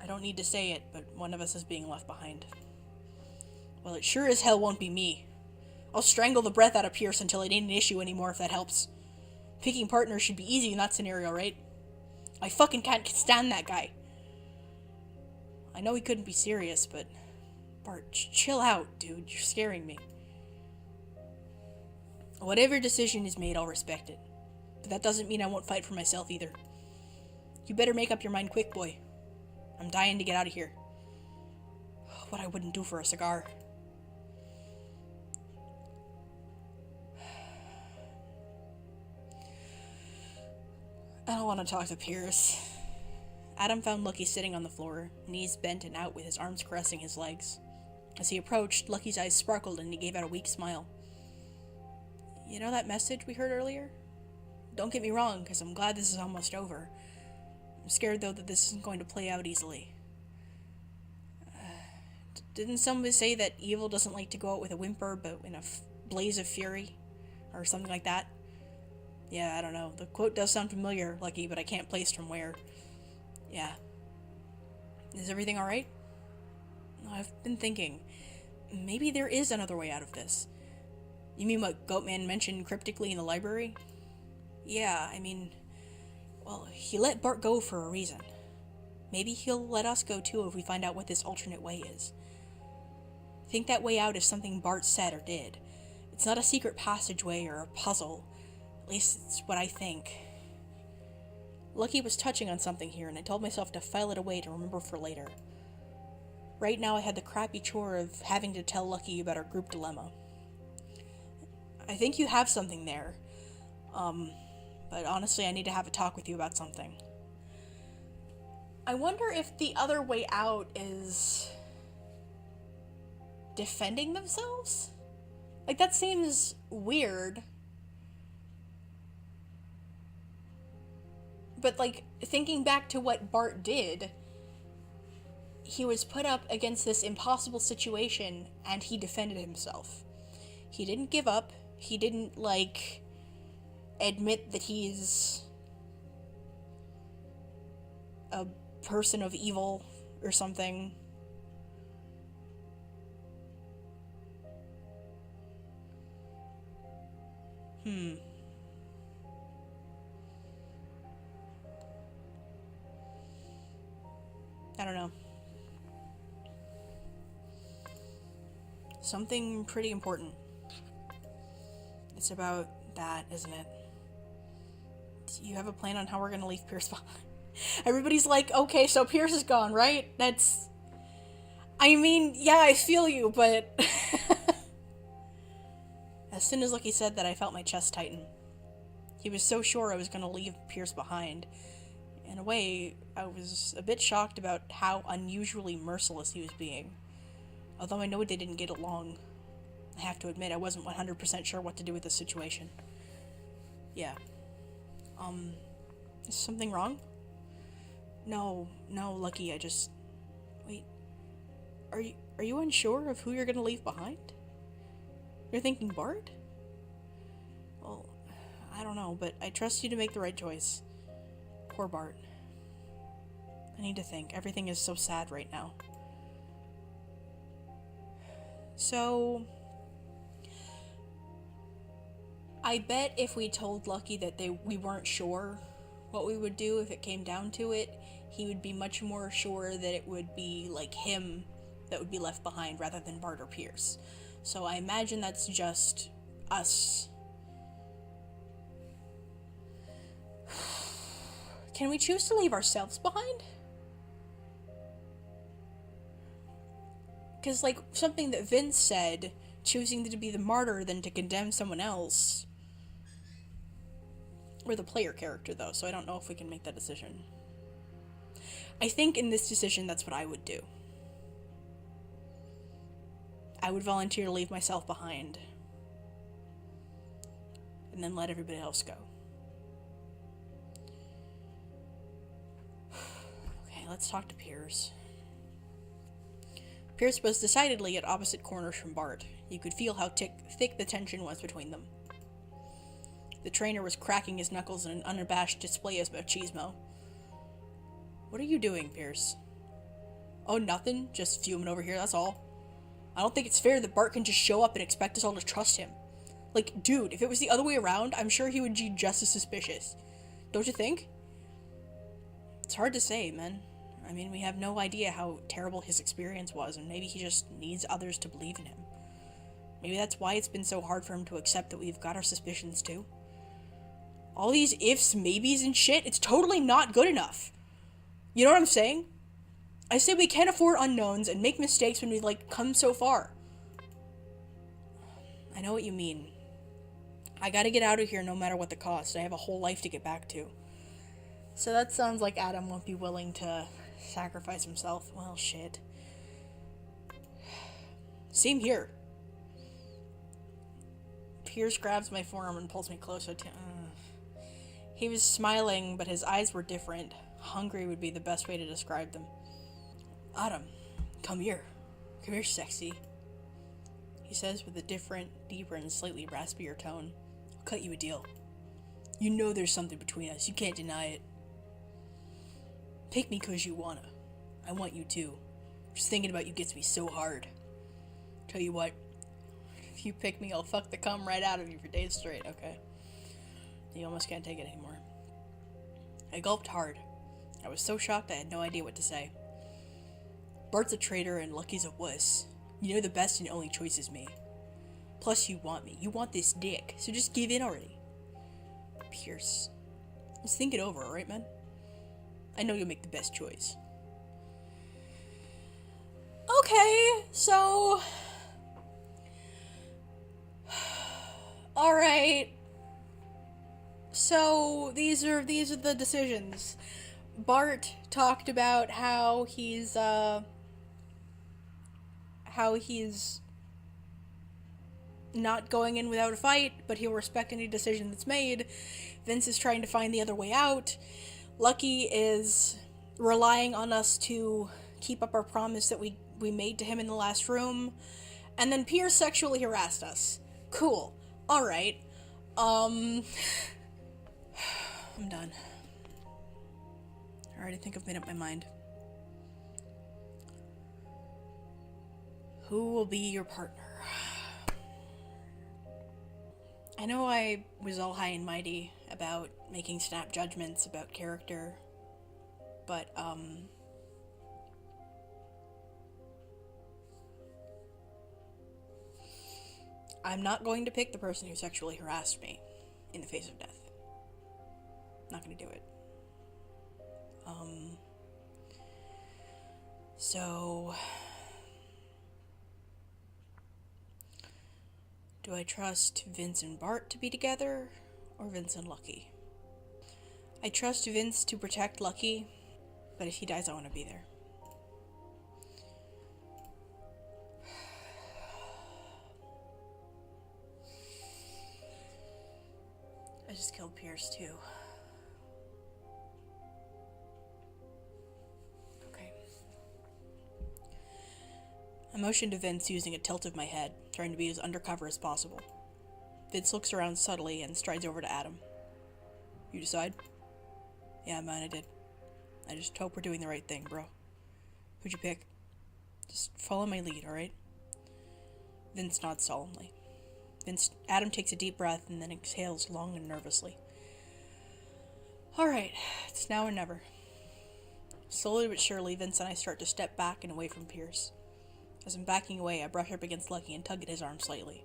Speaker 1: I don't need to say it, but one of us is being left behind. Well, it sure as hell won't be me. I'll strangle the breath out of Pierce until it ain't an issue anymore, if that helps. Picking partners should be easy in that scenario, right? I fucking can't stand that guy. I know he couldn't be serious, but... Bart, chill out, dude. You're scaring me. Whatever decision is made, I'll respect it. But that doesn't mean I won't fight for myself either. You better make up your mind quick, boy. I'm dying to get out of here. What I wouldn't do for a cigar. I don't want to talk to Pierce. Adam found Lucky sitting on the floor, knees bent and out with his arms caressing his legs. As he approached, Lucky's eyes sparkled and he gave out a weak smile. You know that message we heard earlier? Don't get me wrong, because I'm glad this is almost over. I'm scared, though, that this isn't going to play out easily. Didn't somebody say that evil doesn't like to go out with a whimper, but in a blaze of fury? Or something like that? Yeah, I don't know. The quote does sound familiar, Lucky, but I can't place from where. Yeah. Is everything alright? I've been thinking, maybe there is another way out of this. You mean what Goatman mentioned cryptically in the library? Yeah, I mean, well, he let Bart go for a reason. Maybe he'll let us go too if we find out what this alternate way is. think that way out is something Bart said or did. It's not a secret passageway or a puzzle. At least it's what I think. Lucky was touching on something here, and I told myself to file it away to remember for later. Right now I had the crappy chore of having to tell Lucky about our group dilemma. I think you have something there. But honestly, I need to have a talk with you about something. I wonder if the other way out is defending themselves? Like, that seems weird. But, like, thinking back to what Bart did, he was put up against this impossible situation, and he defended himself. He didn't give up. He didn't, like, admit that he's a person of evil or something. I don't know. Something pretty important. It's about that, isn't it? Do you have a plan on how we're gonna leave Pierce behind? Everybody's like, okay, so Pierce is gone, right? That's... I mean, yeah, I feel you, but... As soon as Lucky said that, I felt my chest tighten. He was so sure I was gonna leave Pierce behind. In a way, I was a bit shocked about how unusually merciless he was being. Although I know they didn't get along. I have to admit, I wasn't 100% sure what to do with this situation. Yeah. Is something wrong? No, Lucky, I just... Wait. Are you unsure of who you're gonna leave behind? You're thinking Bart? Well, I don't know, but I trust you to make the right choice. Poor Bart. I need to think. Everything is so sad right now. So... I bet if we told Lucky that we weren't sure what we would do if it came down to it, he would be much more sure that it would be, like, him that would be left behind rather than Bart or Pierce. So I imagine that's just us. Can we choose to leave ourselves behind? Because, like, something that Vince said, choosing to be the martyr than to condemn someone else. We're the player character, though, so I don't know if we can make that decision. I think in this decision, that's what I would do. I would volunteer to leave myself behind. And then let everybody else go. Okay, let's talk to Pierce. Pierce was decidedly at opposite corners from Bart. You could feel how thick the tension was between them. The trainer was cracking his knuckles in an unabashed display of machismo. What are you doing, Pierce? Oh, nothing. Just fuming over here, that's all. I don't think it's fair that Bart can just show up and expect us all to trust him. Like, dude, if it was the other way around, I'm sure he would be just as suspicious. Don't you think? It's hard to say, man. I mean, we have no idea how terrible his experience was, and maybe he just needs others to believe in him. Maybe that's why it's been so hard for him to accept that we've got our suspicions, too. All these ifs, maybes, and shit, it's totally not good enough. You know what I'm saying? I say we can't afford unknowns and make mistakes when we've, like, come so far. I know what you mean. I gotta get out of here no matter what the cost. I have a whole life to get back to. So that sounds like Adam won't be willing to sacrifice himself. Well, shit. Same here. Pierce grabs my forearm and pulls me closer to... He was smiling, but his eyes were different. Hungry would be the best way to describe them. Adam, come here. Come here, sexy. He says with a different, deeper, and slightly raspier tone. I'll cut you a deal. You know there's something between us. You can't deny it. Pick me 'cause you wanna. I want you too. Just thinking about you gets me so hard. Tell you what, if you pick me, I'll fuck the cum right out of you for days straight, okay? You almost can't take it anymore. I gulped hard. I was so shocked I had no idea what to say. Bart's a traitor and Lucky's a wuss. You know the best and only choice is me. Plus you want me. You want this dick. So just give in already. Pierce. Just think it over, alright, man? I know you'll make the best choice. Okay, so... Alright. So, these are the decisions. Bart talked about how he's not going in without a fight, but he'll respect any decision that's made. Vince is trying to find the other way out. Lucky is relying on us to keep up our promise that we made to him in the last room. And then Pierce sexually harassed us. Cool. Alright. I'm done. I already think I've made up my mind. Who will be your partner? I know I was all high and mighty about making snap judgments about character, but, I'm not going to pick the person who sexually harassed me in the face of death. Not gonna do it. So... do I trust Vince and Bart to be together, or Vince and Lucky? I trust Vince to protect Lucky, but if he dies, I want to be there. I just killed Pierce, too. Okay. I motioned to Vince using a tilt of my head, trying to be as undercover as possible. Vince looks around subtly and strides over to Adam. You decide? Yeah, man, I did. I just hope we're doing the right thing, bro. Who'd you pick? Just follow my lead, alright? Vince nods solemnly. Adam takes a deep breath and then exhales long and nervously. Alright, it's now or never. Slowly but surely, Vince and I start to step back and away from Pierce. As I'm backing away, I brush up against Lucky and tug at his arm slightly.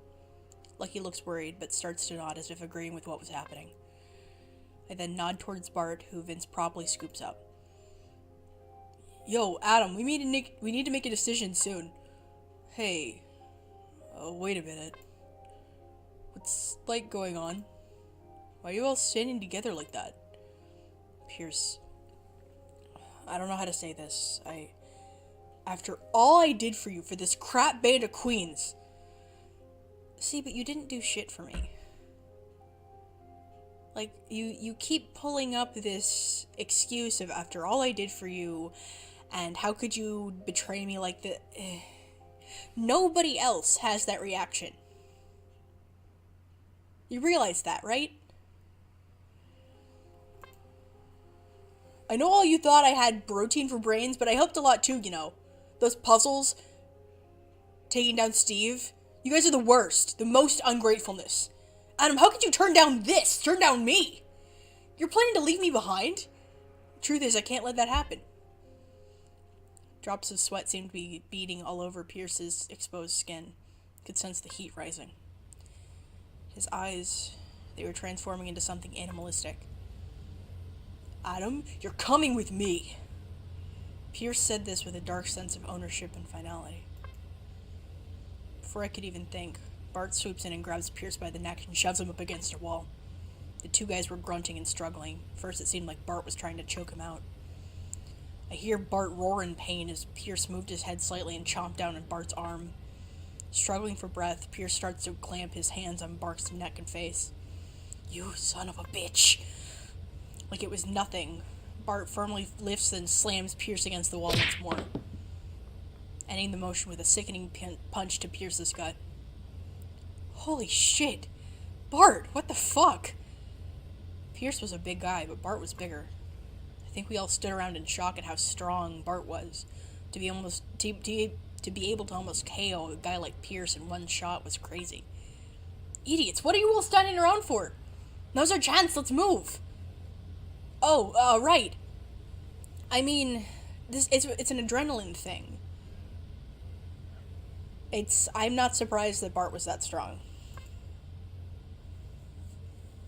Speaker 1: Lucky looks worried, but starts to nod as if agreeing with what was happening. I then nod towards Bart, who Vince promptly scoops up. Yo, Adam, we need to make a decision soon. Hey, wait a minute. What's, going on? Why are you all standing together like that? Pierce. I don't know how to say this. After all I did for you, for this crap band of queens. See, but you didn't do shit for me. You keep pulling up this excuse of after all I did for you, and how could you betray me like that? Nobody else has that reaction. You realize that, right? I know all you thought I had protein for brains, but I helped a lot too, you know. Those puzzles, taking down Steve. You guys are the worst. The most ungratefulness. Adam, how could you turn down this? Turn down me? You're planning to leave me behind? Truth is, I can't let that happen. Drops of sweat seemed to be beading all over Pierce's exposed skin. Could sense the heat rising. His eyes, they were transforming into something animalistic. Adam, you're coming with me. Pierce said this with a dark sense of ownership and finality. Before I could even think, Bart swoops in and grabs Pierce by the neck and shoves him up against a wall. The two guys were grunting and struggling. First it seemed like Bart was trying to choke him out. I hear Bart roar in pain as Pierce moved his head slightly and chomped down on Bart's arm. Struggling for breath, Pierce starts to clamp his hands on Bart's neck and face. You son of a bitch! Like it was nothing. Bart firmly lifts and slams Pierce against the wall once more, ending the motion with a sickening punch to Pierce's gut. Holy shit! Bart, what the fuck? Pierce was a big guy, but Bart was bigger. I think we all stood around in shock at how strong Bart was. To be able to almost KO a guy like Pierce in one shot was crazy. Idiots, what are you all standing around for? Now's our chance, let's move! Oh, right. I mean, it's an adrenaline thing. I'm not surprised that Bart was that strong.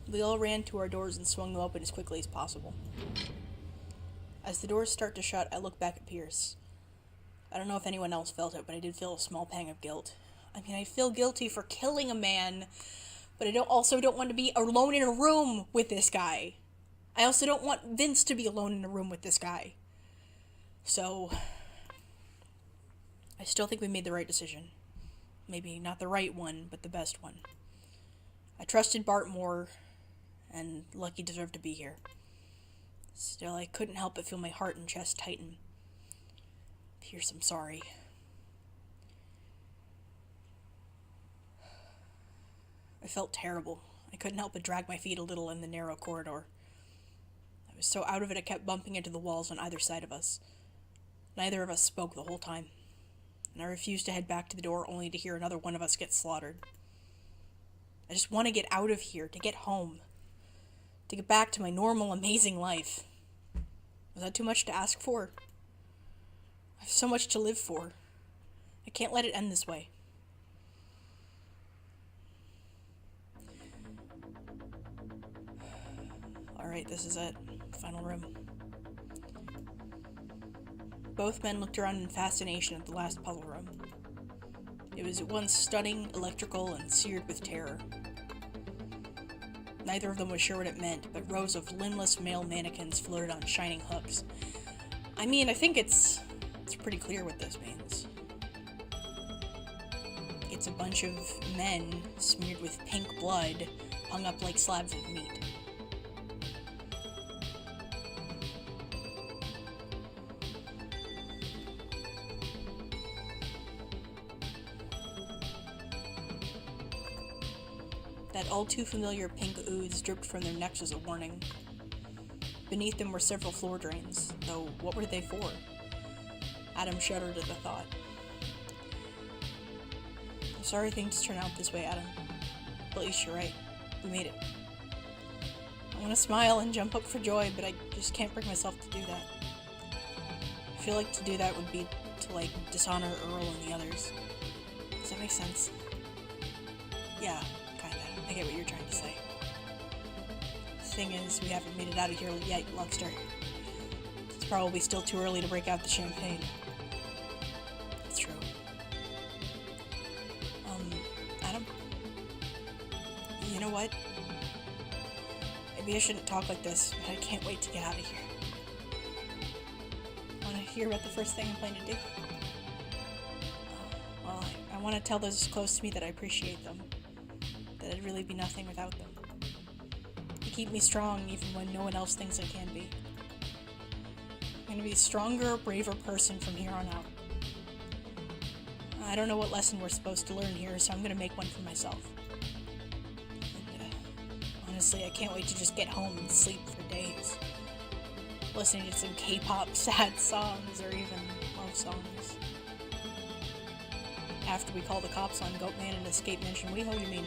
Speaker 1: We all ran to our doors and swung them open as quickly as possible. As the doors start to shut, I look back at Pierce. I don't know if anyone else felt it, but I did feel a small pang of guilt. I mean, I feel guilty for killing a man, but I also don't want to be alone in a room with this guy. I also don't want Vince to be alone in a room with this guy. So, I still think we made the right decision. Maybe not the right one, but the best one. I trusted Bart more, and Lucky deserved to be here. Still, I couldn't help but feel my heart and chest tighten. Pierce, I'm sorry. I felt terrible. I couldn't help but drag my feet a little in the narrow corridor. I was so out of it I kept bumping into the walls on either side of us. Neither of us spoke the whole time, and I refused to head back to the door only to hear another one of us get slaughtered. I just want to get out of here, to get home, to get back to my normal, amazing life. Was that too much to ask for? I have so much to live for. I can't let it end this way. Alright, this is it. Final room. Both men looked around in fascination at the last puzzle room. It was at once stunning, electrical, and seared with terror. Neither of them was sure what it meant, but rows of limbless male mannequins floated on shining hooks. I mean, I think it's pretty clear what this means. It's a bunch of men smeared with pink blood, hung up like slabs of meat. That all-too-familiar pink ooze dripped from their necks as a warning. Beneath them were several floor drains, though what were they for? Adam shuddered at the thought. I'm sorry things turned out this way, Adam. But at least you're right. We made it. I want to smile and jump up for joy, but I just can't bring myself to do that. I feel like to do that would be to, dishonor Earl and the others. Does that make sense? Yeah. I get what you're trying to say. The thing is, we haven't made it out of here yet, Luxter. It's probably still too early to break out the champagne. That's true. Adam? You know what? Maybe I shouldn't talk like this, but I can't wait to get out of here. Want to hear about the first thing I'm planning to do? Well, I want to tell those close to me that I appreciate them. That I'd really be nothing without them. They keep me strong even when no one else thinks I can be. I'm going to be a stronger, braver person from here on out. I don't know what lesson we're supposed to learn here, so I'm going to make one for myself. And, honestly, I can't wait to just get home and sleep for days. Listening to some K-pop sad songs or even love songs. After we call the cops on Goatman and escape Mansion Weho, you mean?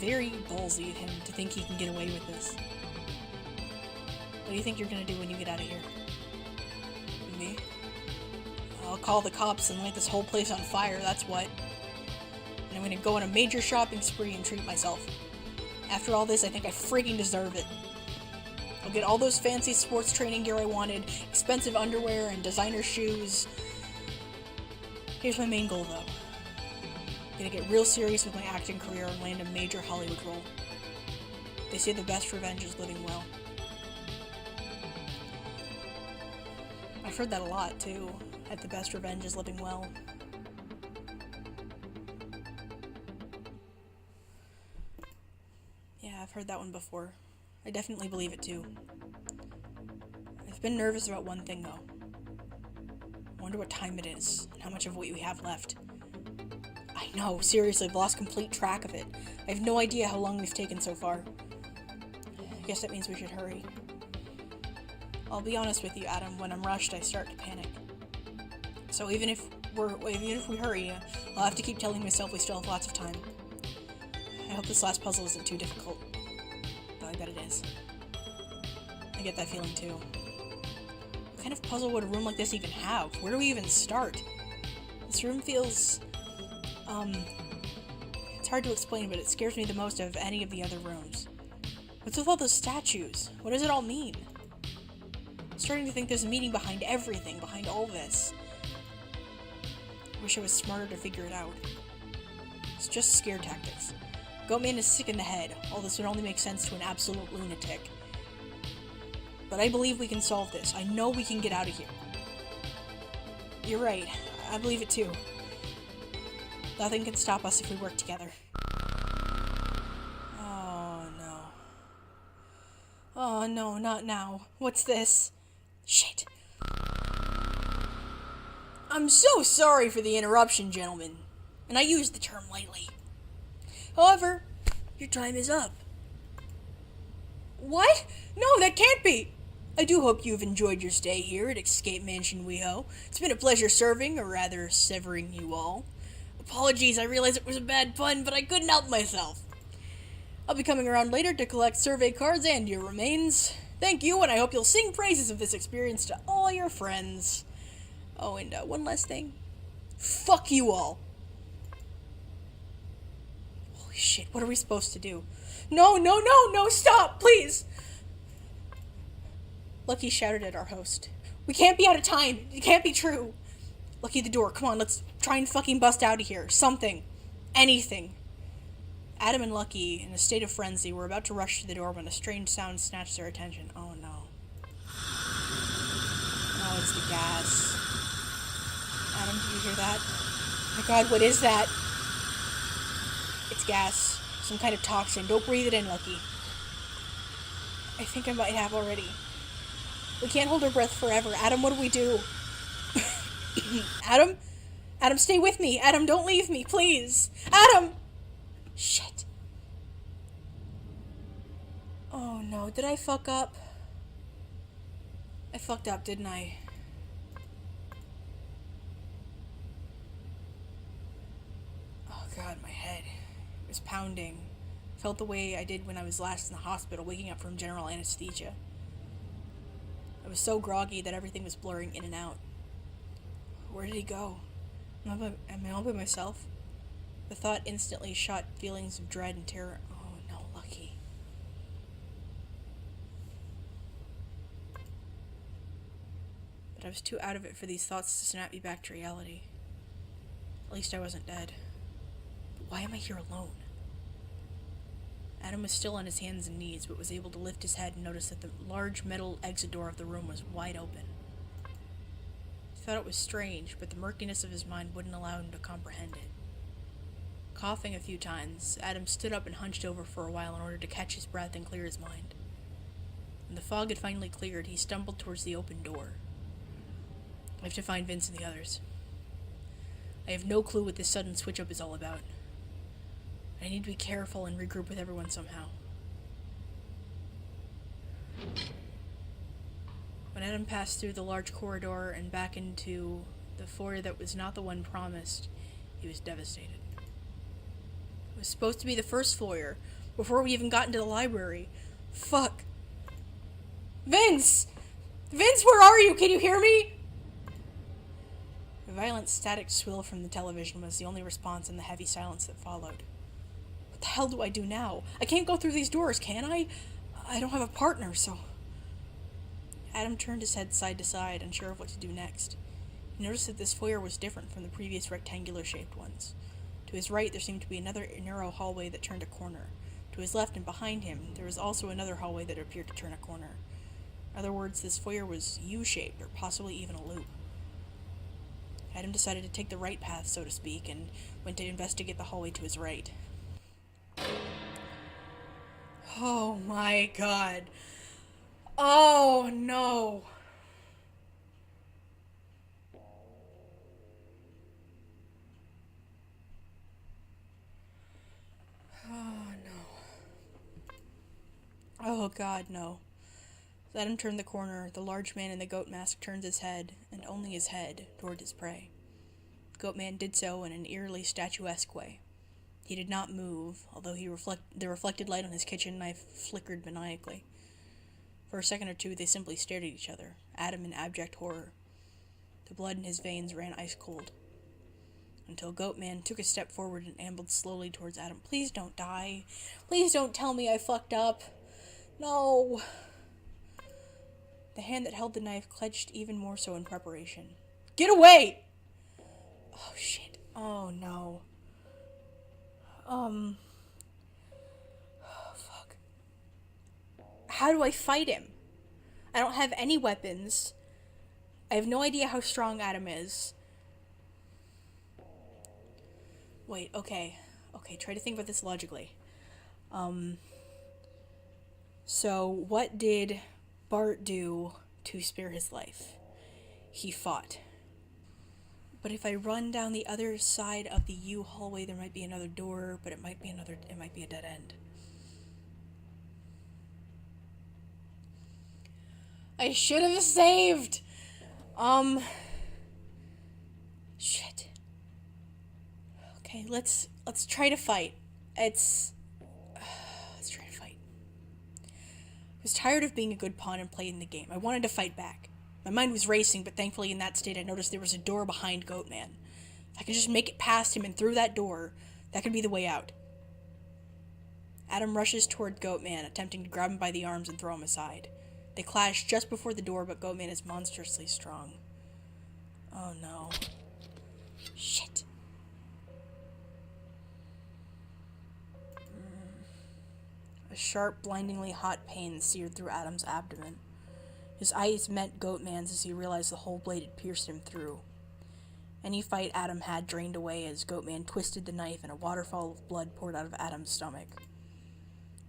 Speaker 1: Very ballsy of him to think he can get away with this. What do you think you're gonna do when you get out of here? Me? I'll call the cops and light this whole place on fire, that's what. And I'm gonna go on a major shopping spree and treat myself. After all this, I think I freaking deserve it. I'll get all those fancy sports training gear I wanted, expensive underwear, and designer shoes. Here's my main goal, though. I'm gonna get real serious with my acting career and land a major Hollywood role. They say the best revenge is living well. I've heard that a lot, too. That the best revenge is living well. Yeah, I've heard that one before. I definitely believe it, too. I've been nervous about one thing, though. I wonder what time it is, and how much of what we have left. I know, seriously, I've lost complete track of it. I have no idea how long we've taken so far. I guess that means we should hurry. I'll be honest with you, Adam, when I'm rushed, I start to panic. So even if we hurry, I'll have to keep telling myself we still have lots of time. I hope this last puzzle isn't too difficult. Though I bet it is. I get that feeling too. What kind of puzzle would a room like this even have? Where do we even start? This room feels, it's hard to explain, but it scares me the most of any of the other rooms. What's with all those statues? What does it all mean? I'm starting to think there's a meaning behind everything, behind all this. I wish I was smarter to figure it out. It's just scare tactics. Goatman is sick in the head. All this would only make sense to an absolute lunatic. But I believe we can solve this. I know we can get out of here. You're right. I believe it too. Nothing can stop us if we work together. Oh no. Oh no, not now. What's this? Shit. I'm so sorry for the interruption, gentlemen. And I use the term lightly. However, your time is up. What? No, that can't be! I do hope you've enjoyed your stay here at Escape Mansion WeHo. It's been a pleasure serving, or rather, severing you all. Apologies, I realize it was a bad pun, but I couldn't help myself. I'll be coming around later to collect survey cards and your remains. Thank you, and I hope you'll sing praises of this experience to all your friends. Oh, and one last thing. Fuck you all. Holy shit, what are we supposed to do? No, no, no, no, stop, please! Lucky shouted at our host. We can't be out of time. It can't be true. Lucky, the door. Come on, let's try and fucking bust out of here. Something. Anything. Adam and Lucky, in a state of frenzy, were about to rush to the door when a strange sound snatched their attention. Oh no. Oh, it's the gas. Adam, do you hear that? Oh my god, what is that? It's gas. Some kind of toxin. Don't breathe it in, Lucky. I think I might have already. We can't hold our breath forever. Adam, what do we do? Adam? Adam, stay with me. Adam, don't leave me, please. Adam! Shit. Oh no, did I fuck up? I fucked up, didn't I? Oh god, my head. It was pounding. Felt the way I did when I was last in the hospital, waking up from general anesthesia. I was so groggy that everything was blurring in and out. Where did he go? Am I all by myself? The thought instantly shot feelings of dread and terror. Oh no, Lucky. But I was too out of it for these thoughts to snap me back to reality. At least I wasn't dead. But why am I here alone? Adam was still on his hands and knees, but was able to lift his head and notice that the large metal exit door of the room was wide open. He thought it was strange, but the murkiness of his mind wouldn't allow him to comprehend it. Coughing a few times, Adam stood up and hunched over for a while in order to catch his breath and clear his mind. When the fog had finally cleared, he stumbled towards the open door. I have to find Vince and the others. I have no clue what this sudden switch-up is all about. I need to be careful and regroup with everyone somehow. When Adam passed through the large corridor and back into the foyer that was not the one promised, he was devastated. It was supposed to be the first foyer, before we even got into the library. Fuck. Vince! Vince, where are you? Can you hear me? A violent static swill from the television was the only response in the heavy silence that followed. What the hell do I do now? I can't go through these doors, can I? I don't have a partner, so... Adam turned his head side to side, unsure of what to do next. He noticed that this foyer was different from the previous rectangular-shaped ones. To his right, there seemed to be another narrow hallway that turned a corner. To his left and behind him, there was also another hallway that appeared to turn a corner. In other words, this foyer was U-shaped, or possibly even a loop. Adam decided to take the right path, so to speak, and went to investigate the hallway to his right. Oh my god. Oh no. Oh no. Oh god, no. As Adam turned the corner, the large man in the goat mask turned his head, and only his head, toward his prey. The goat man did so in an eerily statuesque way. He did not move, although the reflected light on his kitchen knife flickered maniacally. For a second or two, they simply stared at each other, Adam in abject horror. The blood in his veins ran ice cold. until Goatman took a step forward and ambled slowly towards Adam. Please don't die. Please don't tell me I fucked up. No. The hand that held the knife clenched even more so in preparation. Get away! Oh, shit. Oh, no. Oh, fuck. How do I fight him? I don't have any weapons. I have no idea how strong Adam is. Wait, okay. Okay, try to think about this logically. So what did Bart do to spare his life? He fought. But if I run down the other side of the U hallway, there might be another door, but it might be a dead end. I should have saved! Shit. Okay, let's try to fight. Let's try to fight. I was tired of being a good pawn and playing the game. I wanted to fight back. My mind was racing, but thankfully in that state I noticed there was a door behind Goatman. If I could just make it past him and through that door, that could be the way out. Adam rushes toward Goatman, attempting to grab him by the arms and throw him aside. They clash just before the door, but Goatman is monstrously strong. Oh no. Shit. A sharp, blindingly hot pain seared through Adam's abdomen. His eyes met Goatman's as he realized the whole blade had pierced him through. Any fight Adam had drained away as Goatman twisted the knife and a waterfall of blood poured out of Adam's stomach.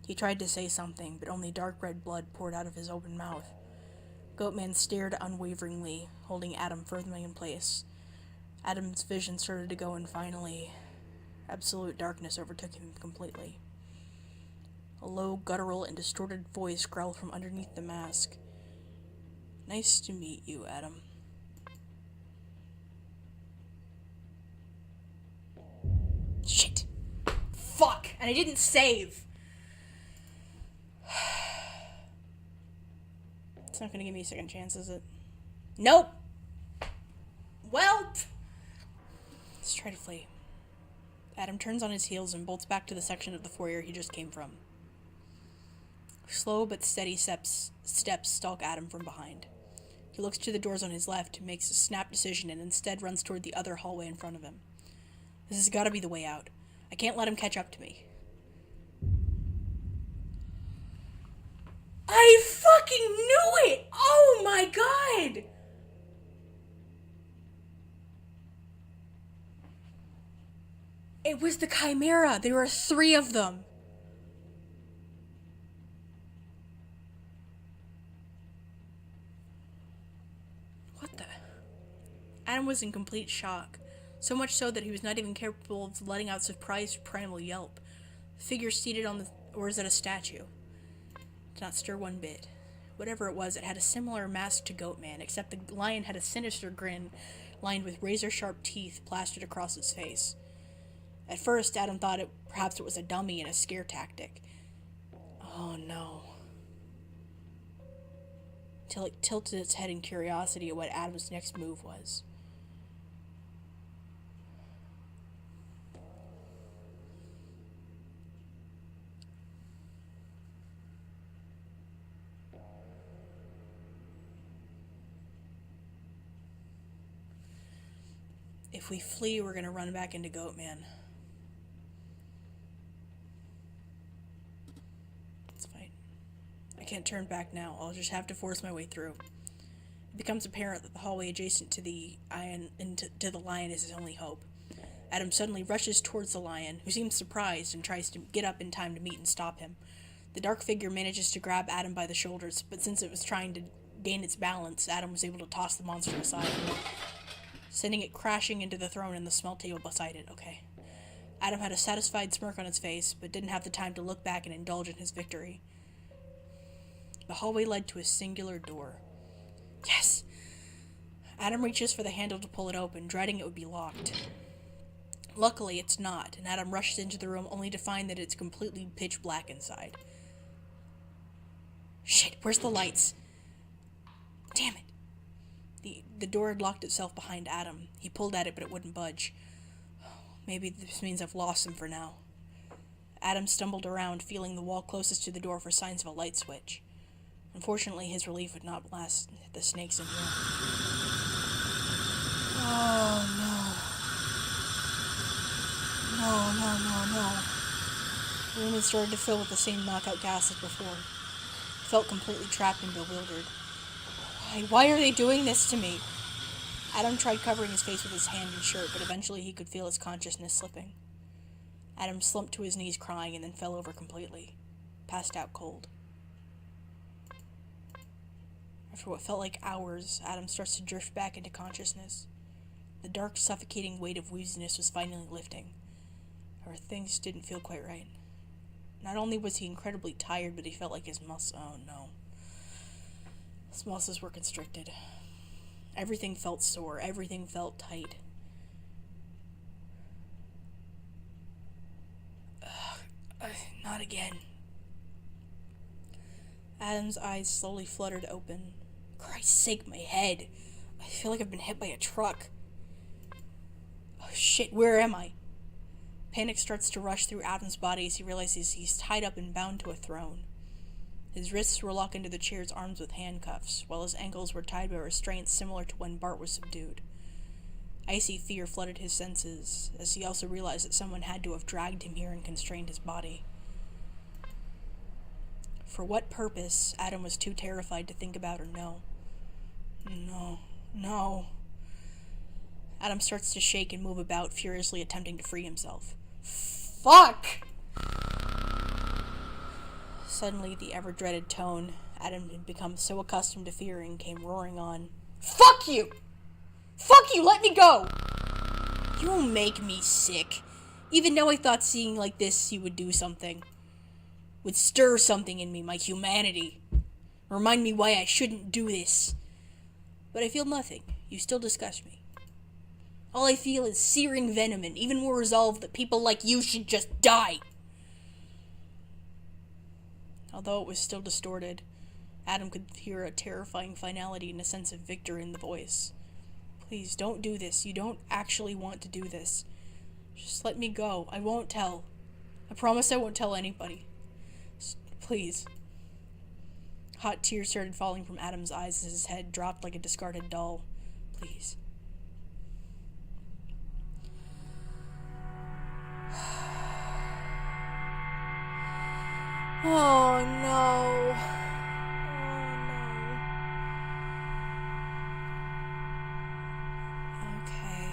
Speaker 1: He tried to say something, but only dark red blood poured out of his open mouth. Goatman stared unwaveringly, holding Adam firmly in place. Adam's vision started to go, and finally, absolute darkness overtook him completely. A low, guttural, and distorted voice growled from underneath the mask. Nice to meet you, Adam. Shit. Fuck! And I didn't save! It's not gonna give me a second chance, is it? Nope! Well, let's try to flee. Adam turns on his heels and bolts back to the section of the foyer he just came from. Slow but steady steps stalk Adam from behind. He looks to the doors on his left, makes a snap decision, and instead runs toward the other hallway in front of him. This has gotta be the way out. I can't let him catch up to me. I fucking knew it! Oh my god! It was the Chimera. There were 3 of them. What the? Adam was in complete shock. So much so that he was not even capable of letting out surprised primal yelp. The figure seated on the... or is it a statue? Did not stir one bit. Whatever it was, it had a similar mask to Goatman, except the lion had a sinister grin lined with razor-sharp teeth plastered across its face. At first, Adam thought perhaps it was a dummy and a scare tactic. Oh no. Till it tilted its head in curiosity at what Adam's next move was. If we flee, we're gonna run back into Goatman. Let's fight. I can't turn back now. I'll just have to force my way through. It becomes apparent that the hallway adjacent to the lion is his only hope. Adam suddenly rushes towards the lion, who seems surprised and tries to get up in time to meet and stop him. The dark figure manages to grab Adam by the shoulders, but since it was trying to gain its balance, Adam was able to toss the monster aside, sending it crashing into the throne and the smelt table beside it. Okay. Adam had a satisfied smirk on his face, but didn't have the time to look back and indulge in his victory. The hallway led to a singular door. Yes! Adam reaches for the handle to pull it open, dreading it would be locked. Luckily, it's not, and Adam rushes into the room only to find that it's completely pitch black inside. Shit, where's the lights? Damn it. The door had locked itself behind Adam. He pulled at it, but it wouldn't budge. Maybe this means I've lost him for now. Adam stumbled around, feeling the wall closest to the door for signs of a light switch. Unfortunately, his relief would not last the snakes in here. Oh, no. No. The room had started to fill with the same knockout gas as before. He felt completely trapped and bewildered. Why are they doing this to me? Adam tried covering his face with his hand and shirt, but eventually he could feel his consciousness slipping. Adam slumped to his knees crying and then fell over completely, passed out cold. After what felt like hours, Adam starts to drift back into consciousness. The dark, suffocating weight of wooziness was finally lifting. However, things didn't feel quite right. Not only was he incredibly tired, but he felt like his muscles... Oh, no. His muscles were constricted. Everything felt sore. Everything felt tight. Not again. Adam's eyes slowly fluttered open. Christ's sake, my head. I feel like I've been hit by a truck. Oh shit, where am I? Panic starts to rush through Adam's body as he realizes he's tied up and bound to a throne. His wrists were locked into the chair's arms with handcuffs, while his ankles were tied by restraints similar to when Bart was subdued. Icy fear flooded his senses, as he also realized that someone had to have dragged him here and constrained his body. For what purpose, Adam was too terrified to think about or know. No. Adam starts to shake and move about, furiously attempting to free himself. Fuck! Suddenly, the ever-dreaded tone Adam had become so accustomed to fearing came roaring on. Fuck you! Fuck you! Let me go! You make me sick. Even though I thought seeing like this you would do something. Would stir something in me, my humanity. Remind me why I shouldn't do this. But I feel nothing. You still disgust me. All I feel is searing venom and even more resolve that people like you should just die. Although it was still distorted, Adam could hear a terrifying finality and a sense of victory in the voice. Please, don't do this. You don't actually want to do this. Just let me go. I won't tell. I promise I won't tell anybody. Please. Hot tears started falling from Adam's eyes as his head dropped like a discarded doll. Please. Oh no. Okay.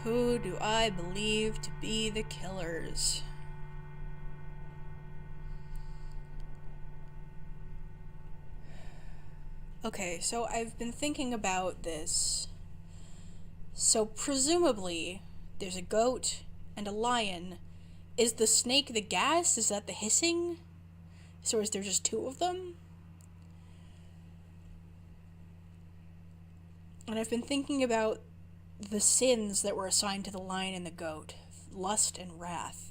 Speaker 1: Who do I believe to be the killers? Okay, so I've been thinking about this. So presumably, there's a goat and a lion. Is the snake the gas? Is that the hissing? So is there just two of them? And I've been thinking about the sins that were assigned to the lion and the goat. Lust and wrath.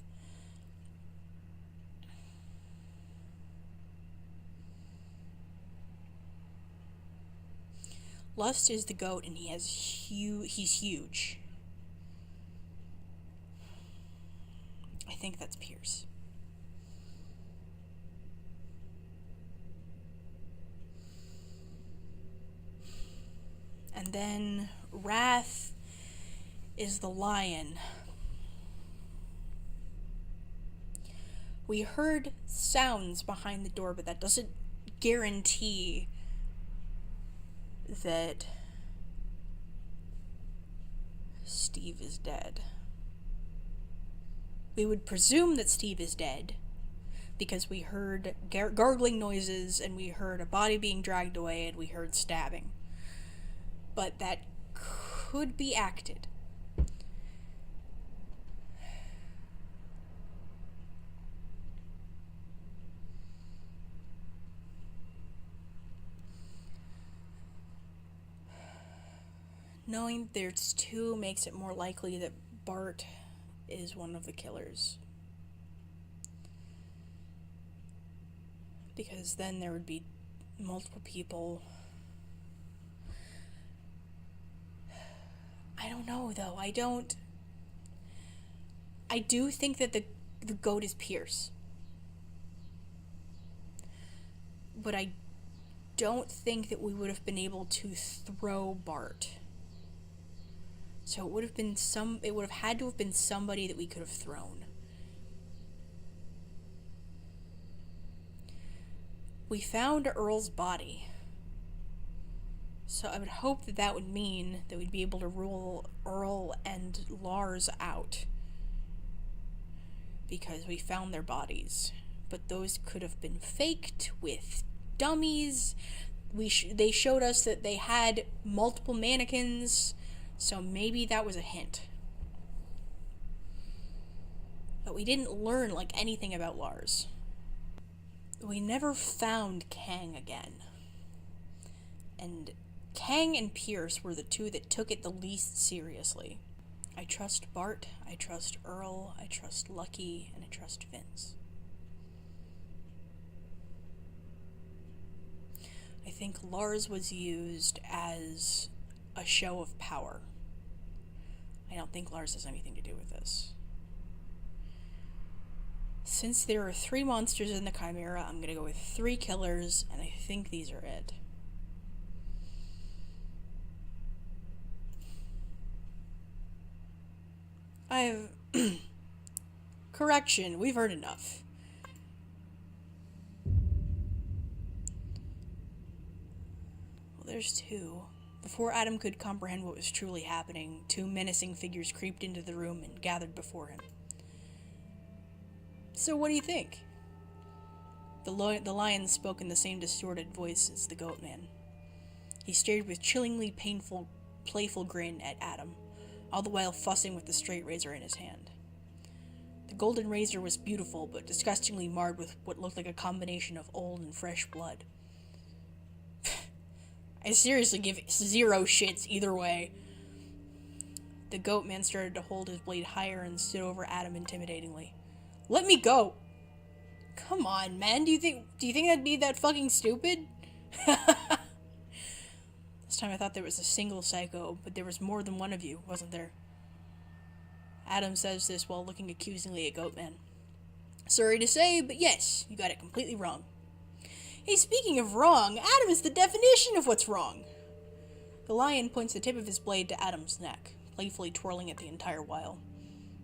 Speaker 1: Lust is the goat, and he's huge. I think that's Pierce. And then wrath is the lion. We heard sounds behind the door, but that doesn't guarantee that Steve is dead. We would presume that Steve is dead because we heard gargling noises and we heard a body being dragged away and we heard stabbing. But that could be acted. Knowing there's two makes it more likely that Bart is one of the killers. Because then there would be multiple people. I don't know, though. I do think that the goat is Pierce. But I don't think that we would have been able to throw Bart. So it would have had to have been somebody that we could have thrown. We found Earl's body. So I would hope that that would mean that we'd be able to rule Earl and Lars out. Because we found their bodies. But those could have been faked with dummies. They showed us that they had multiple mannequins. So maybe that was a hint. But we didn't learn, anything about Lars. We never found Kang again. And Kang and Pierce were the two that took it the least seriously. I trust Bart, I trust Earl, I trust Lucky, and I trust Vince. I think Lars was used as a show of power. I don't think Lars has anything to do with this. Since there are 3 monsters in the Chimera, I'm gonna go with 3 killers, and I think these are it. Correction, we've heard enough. Well, there's 2. Before Adam could comprehend what was truly happening, 2 menacing figures creeped into the room and gathered before him. So what do you think? The lion spoke in the same distorted voice as the goat man. He stared with chillingly playful grin at Adam, all the while fussing with the straight razor in his hand. The golden razor was beautiful, but disgustingly marred with what looked like a combination of old and fresh blood. I seriously give 0 shits either way. The goat man started to hold his blade higher and stood over Adam intimidatingly. Let me go! Come on, man, do you think that'd be that fucking stupid? This time I thought there was a single psycho, but there was more than one of you, wasn't there? Adam says this while looking accusingly at Goatman. Sorry to say, but yes, you got it completely wrong. Hey, speaking of wrong, Adam is the definition of what's wrong. The lion points the tip of his blade to Adam's neck, playfully twirling it the entire while.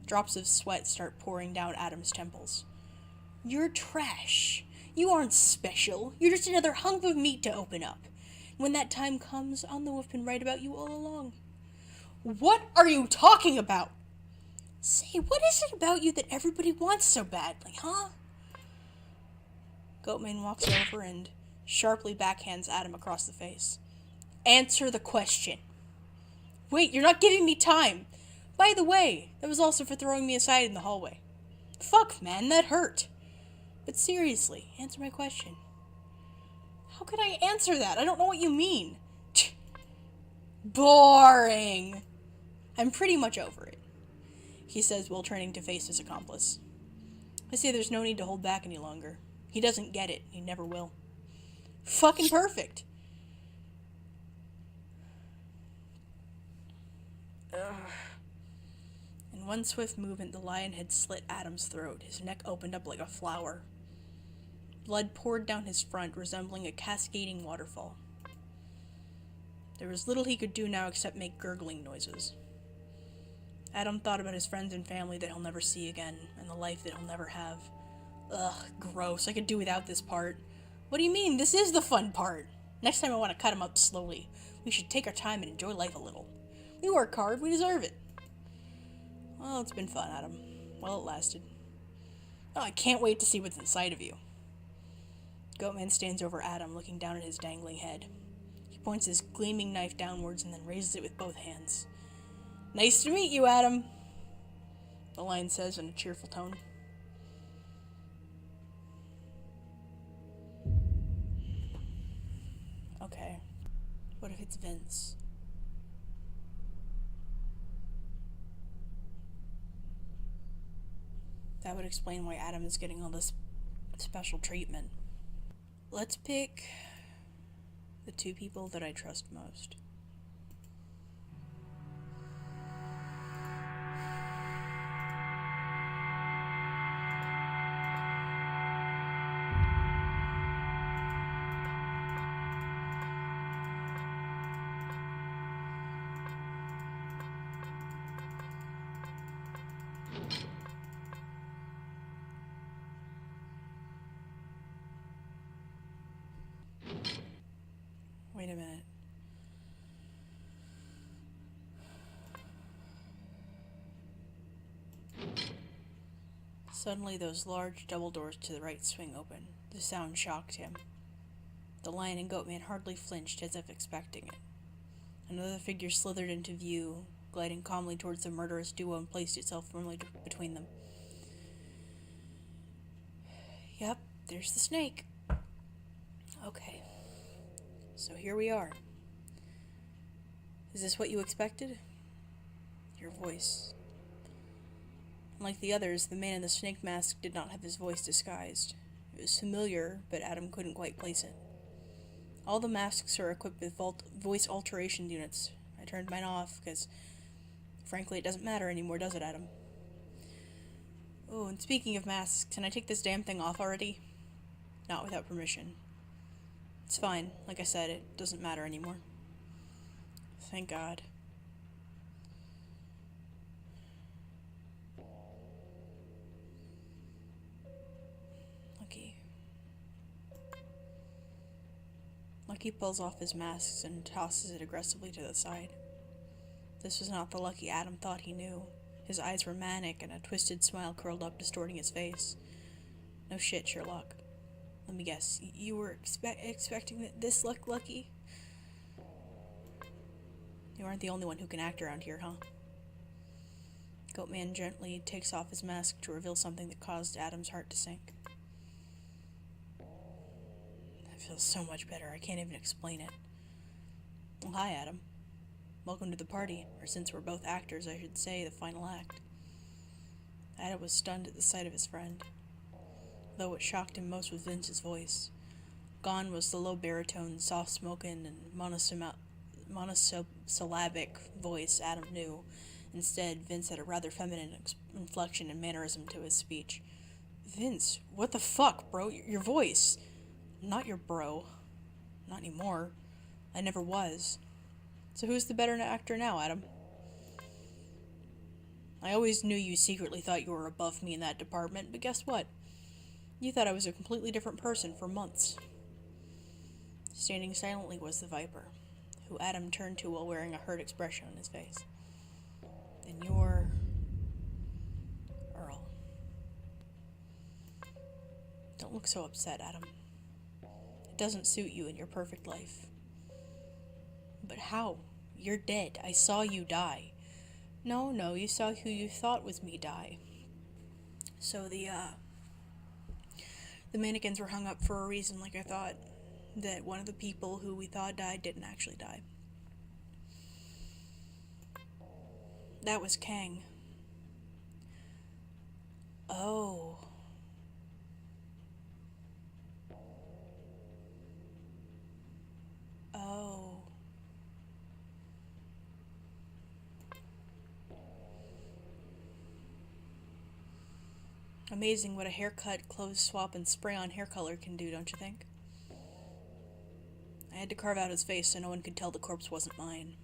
Speaker 1: Drops of sweat start pouring down Adam's temples. You're trash. You aren't special. You're just another hunk of meat to open up. When that time comes, I'll know I've been right about you all along. What are you talking about? Say, what is it about you that everybody wants so badly, huh? Goatman walks over and sharply backhands Adam across the face. Answer the question. Wait, you're not giving me time. By the way, that was also for throwing me aside in the hallway. Fuck, man, that hurt. But seriously, answer my question. How could I answer that? I don't know what you mean. Boring. I'm pretty much over it, he says while turning to face his accomplice. I say there's no need to hold back any longer. He doesn't get it. He never will. Fucking perfect. Ugh. In one swift movement, the lion had slit Adam's throat. His neck opened up like a flower. Blood poured down his front, resembling a cascading waterfall. There was little he could do now except make gurgling noises. Adam thought about his friends and family that he'll never see again, and the life that he'll never have. Ugh, gross. I could do without this part. What do you mean? This is the fun part. Next time I want to cut him up slowly. We should take our time and enjoy life a little. We work hard. We deserve it. Well, it's been fun, Adam. Well, it lasted. Oh, I can't wait to see what's inside of you. Goatman stands over Adam, looking down at his dangling head. He points his gleaming knife downwards and then raises it with both hands. Nice to meet you, Adam, the lion says in a cheerful tone. Okay, what if it's Vince? That would explain why Adam is getting all this special treatment. Let's pick the 2 people that I trust most. Suddenly, those large double doors to the right swing open. The sound shocked him. The lion and goat man hardly flinched, as if expecting it. Another figure slithered into view, gliding calmly towards the murderous duo, and placed itself firmly between them. Yep, there's the snake. Okay, so here we are. Is this what you expected? Your voice. Unlike the others, the man in the snake mask did not have his voice disguised. It was familiar, but Adam couldn't quite place it. All the masks are equipped with voice alteration units. I turned mine off, because, frankly, it doesn't matter anymore, does it, Adam? Oh, and speaking of masks, can I take this damn thing off already? Not without permission. It's fine. Like I said, it doesn't matter anymore. Thank God. Lucky pulls off his mask and tosses it aggressively to the side. This was not the Lucky Adam thought he knew. His eyes were manic, and a twisted smile curled up, distorting his face. No shit, Sherlock. Let me guess, you were expecting this luck, Lucky? You aren't the only one who can act around here, huh? Goatman gently takes off his mask to reveal something that caused Adam's heart to sink. I feel so much better, I can't even explain it. Well, hi, Adam. Welcome to the party, or since we're both actors, I should say the final act. Adam was stunned at the sight of his friend. Though what shocked him most was Vince's voice. Gone was the low baritone, soft-spoken, and monosyllabic voice Adam knew. Instead, Vince had a rather feminine inflection and mannerism to his speech. Vince, what the fuck, bro? Your voice. Not your bro. Not anymore. I never was. So who's the better actor now, Adam? I always knew you secretly thought you were above me in that department, but guess what? You thought I was a completely different person for months. Standing silently was the Viper, who Adam turned to while wearing a hurt expression on his face. And you're... Earl. Don't look so upset, Adam. It doesn't suit you in your perfect life. But how? You're dead. I saw you die. No, you saw who you thought was me die. So the mannequins were hung up for a reason, like I thought. That one of the people who we thought died didn't actually die. That was Kang. Oh. Oh. Amazing what a haircut, clothes swap, and spray-on hair color can do, don't you think? I had to carve out his face so no one could tell the corpse wasn't mine.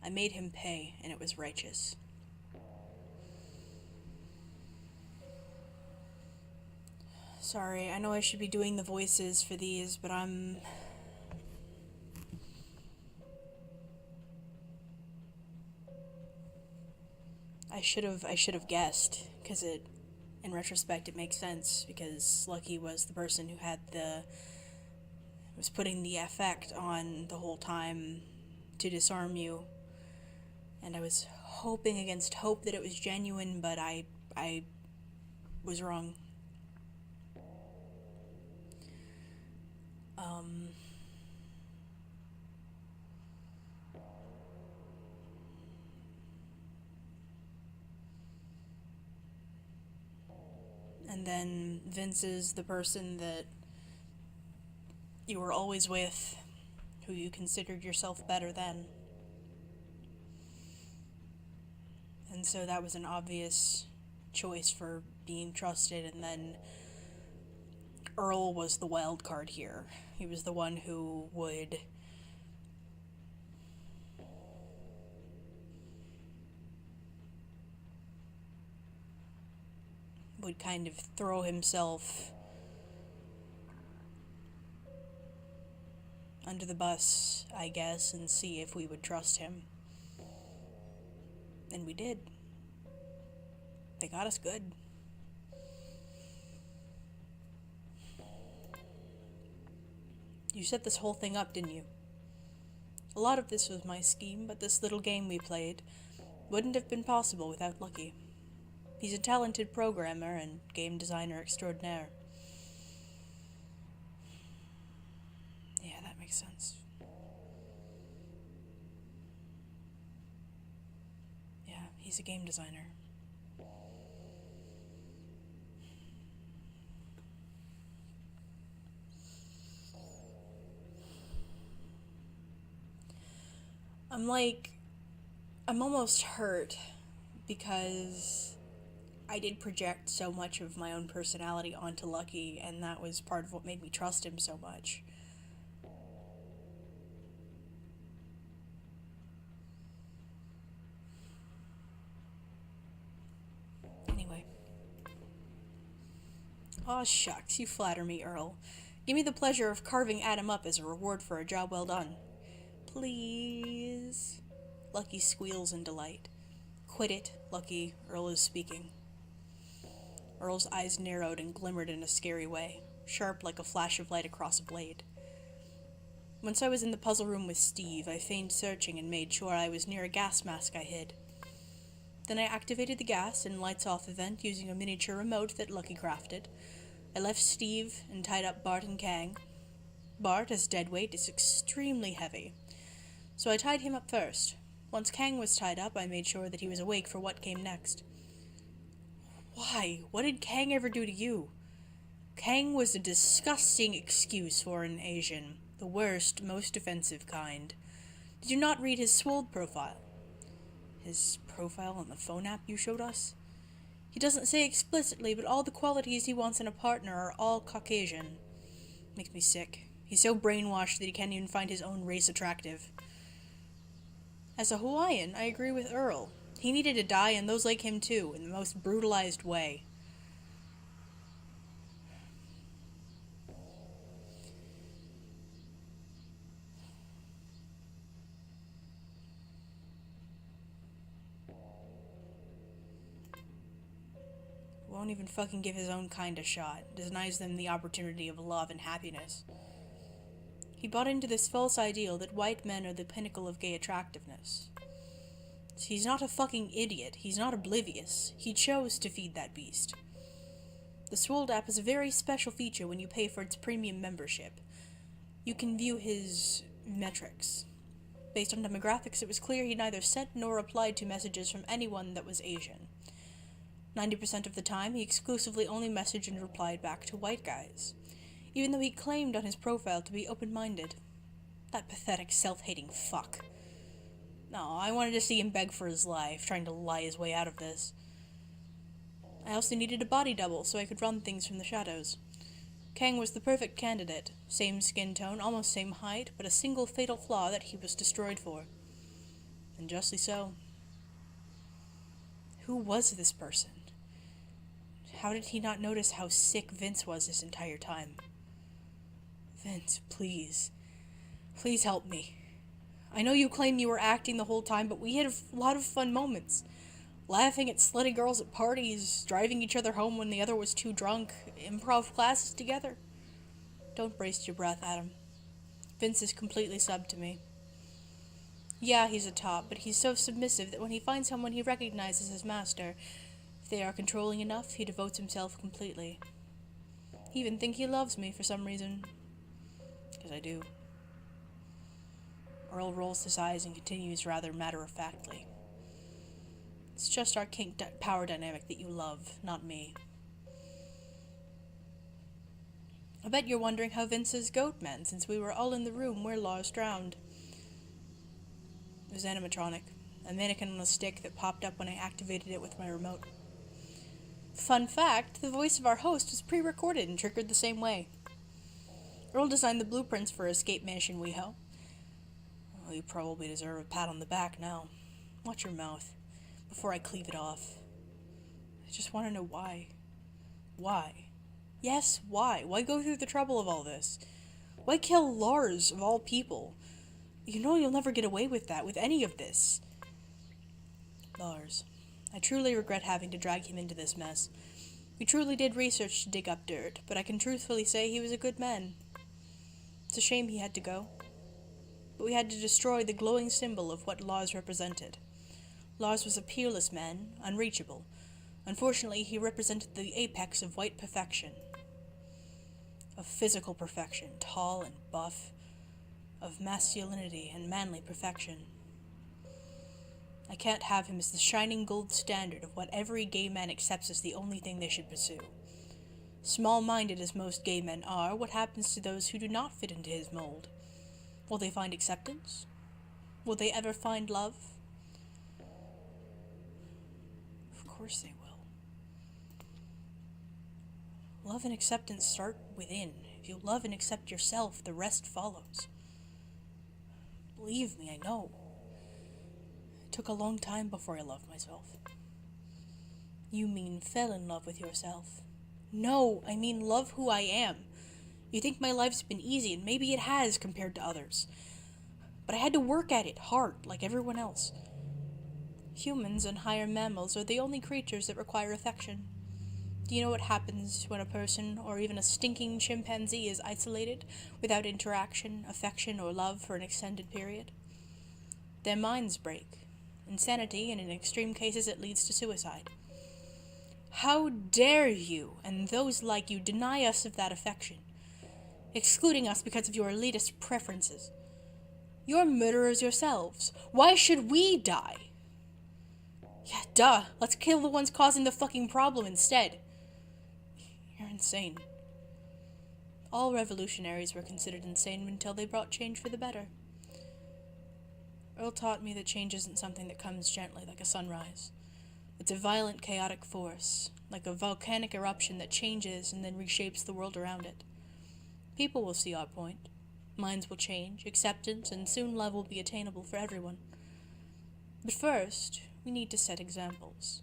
Speaker 1: I made him pay, and it was righteous. Sorry, I know I should be doing the voices for these, but I should have guessed, because in retrospect, it makes sense, because Lucky was the person who was putting the effect on the whole time to disarm you. And I was hoping against hope that it was genuine, but I was wrong. And then Vince is the person that you were always with, who you considered yourself better than. And so that was an obvious choice for being trusted, and then Earl was the wild card here. He was the one who would kind of throw himself under the bus, I guess, and see if we would trust him. And we did. They got us good. You set this whole thing up, didn't you? A lot of this was my scheme, but this little game we played wouldn't have been possible without Lucky. He's a talented programmer and game designer extraordinaire. Yeah, that makes sense. Yeah, he's a game designer. I'm almost hurt because I did project so much of my own personality onto Lucky, and that was part of what made me trust him so much. Anyway. Aw, shucks, you flatter me, Earl. Give me the pleasure of carving Adam up as a reward for a job well done. Please. Lucky squeals in delight. Quit it, Lucky. Earl is speaking. Earl's eyes narrowed and glimmered in a scary way, sharp like a flash of light across a blade. Once I was in the puzzle room with Steve, I feigned searching and made sure I was near a gas mask I hid. Then I activated the gas and lights off event using a miniature remote that Lucky crafted. I left Steve and tied up Bart and Kang. Bart, as deadweight, is extremely heavy, so I tied him up first. Once Kang was tied up, I made sure that he was awake for what came next. Why? What did Kang ever do to you? Kang was a disgusting excuse for an Asian. The worst, most offensive kind. Did you not read his Swold profile? His profile on the phone app you showed us? He doesn't say explicitly, but all the qualities he wants in a partner are all Caucasian. Makes me sick. He's so brainwashed that he can't even find his own race attractive. As a Hawaiian, I agree with Earl. He needed to die, and those like him too, in the most brutalized way. Won't even fucking give his own kind a shot, denies them the opportunity of love and happiness. He bought into this false ideal that white men are the pinnacle of gay attractiveness. He's not a fucking idiot, he's not oblivious. He chose to feed that beast. The Swold app has a very special feature when you pay for its premium membership. You can view his metrics. Based on demographics, it was clear he neither sent nor replied to messages from anyone that was Asian. 90% of the time, he exclusively only messaged and replied back to white guys, even though he claimed on his profile to be open-minded. That pathetic, self-hating fuck. No, I wanted to see him beg for his life, trying to lie his way out of this. I also needed a body double so I could run things from the shadows. Kang was the perfect candidate. Same skin tone, almost same height, but a single fatal flaw that he was destroyed for. And justly so. Who was this person? How did he not notice how sick Vince was this entire time? Vince, please. Please help me. I know you claim you were acting the whole time, but we had a lot of fun moments. Laughing at slutty girls at parties, driving each other home when the other was too drunk, improv classes together. Don't waste your breath, Adam. Vince is completely subbed to me. Yeah, he's a top, but he's so submissive that when he finds someone he recognizes as master, if they are controlling enough, he devotes himself completely. He even thinks he loves me for some reason. 'Cause I do. Earl rolls his eyes and continues rather matter-of-factly. It's just our kink power dynamic that you love, not me. I bet you're wondering how Vince's goat meant, since we were all in the room where Lars drowned. It was animatronic, a mannequin on a stick that popped up when I activated it with my remote. Fun fact, the voice of our host was pre-recorded and triggered the same way. Earl designed the blueprints for Escape Mansion WeHo. Well, you probably deserve a pat on the back now. Watch your mouth, before I cleave it off. I just want to know why. Why? Yes, why? Why go through the trouble of all this? Why kill Lars, of all people? You know you'll never get away with that, with any of this. Lars. I truly regret having to drag him into this mess. We truly did research to dig up dirt, but I can truthfully say he was a good man. It's a shame he had to go. But we had to destroy the glowing symbol of what Lars represented. Lars was a peerless man, unreachable. Unfortunately, he represented the apex of white perfection. Of physical perfection, tall and buff. Of masculinity and manly perfection. I can't have him as the shining gold standard of what every gay man accepts as the only thing they should pursue. Small-minded as most gay men are, what happens to those who do not fit into his mold? Will they find acceptance? Will they ever find love? Of course they will. Love and acceptance start within. If you love and accept yourself, the rest follows. Believe me, I know. It took a long time before I loved myself. You mean fell in love with yourself. No, I mean love who I am. You think my life's been easy, and maybe it has compared to others. But I had to work at it hard, like everyone else. Humans and higher mammals are the only creatures that require affection. Do you know what happens when a person, or even a stinking chimpanzee, is isolated, without interaction, affection, or love for an extended period? Their minds break. Insanity, and in extreme cases it leads to suicide. How dare you, and those like you, deny us of that affection, excluding us because of your elitist preferences? You're murderers yourselves. Why should we die? Yeah, duh. Let's kill the ones causing the fucking problem instead. You're insane. All revolutionaries were considered insane until they brought change for the better. Earl taught me that change isn't something that comes gently like a sunrise. It's a violent, chaotic force, like a volcanic eruption that changes and then reshapes the world around it. People will see our point. Minds will change, acceptance, and soon love will be attainable for everyone. But first, we need to set examples.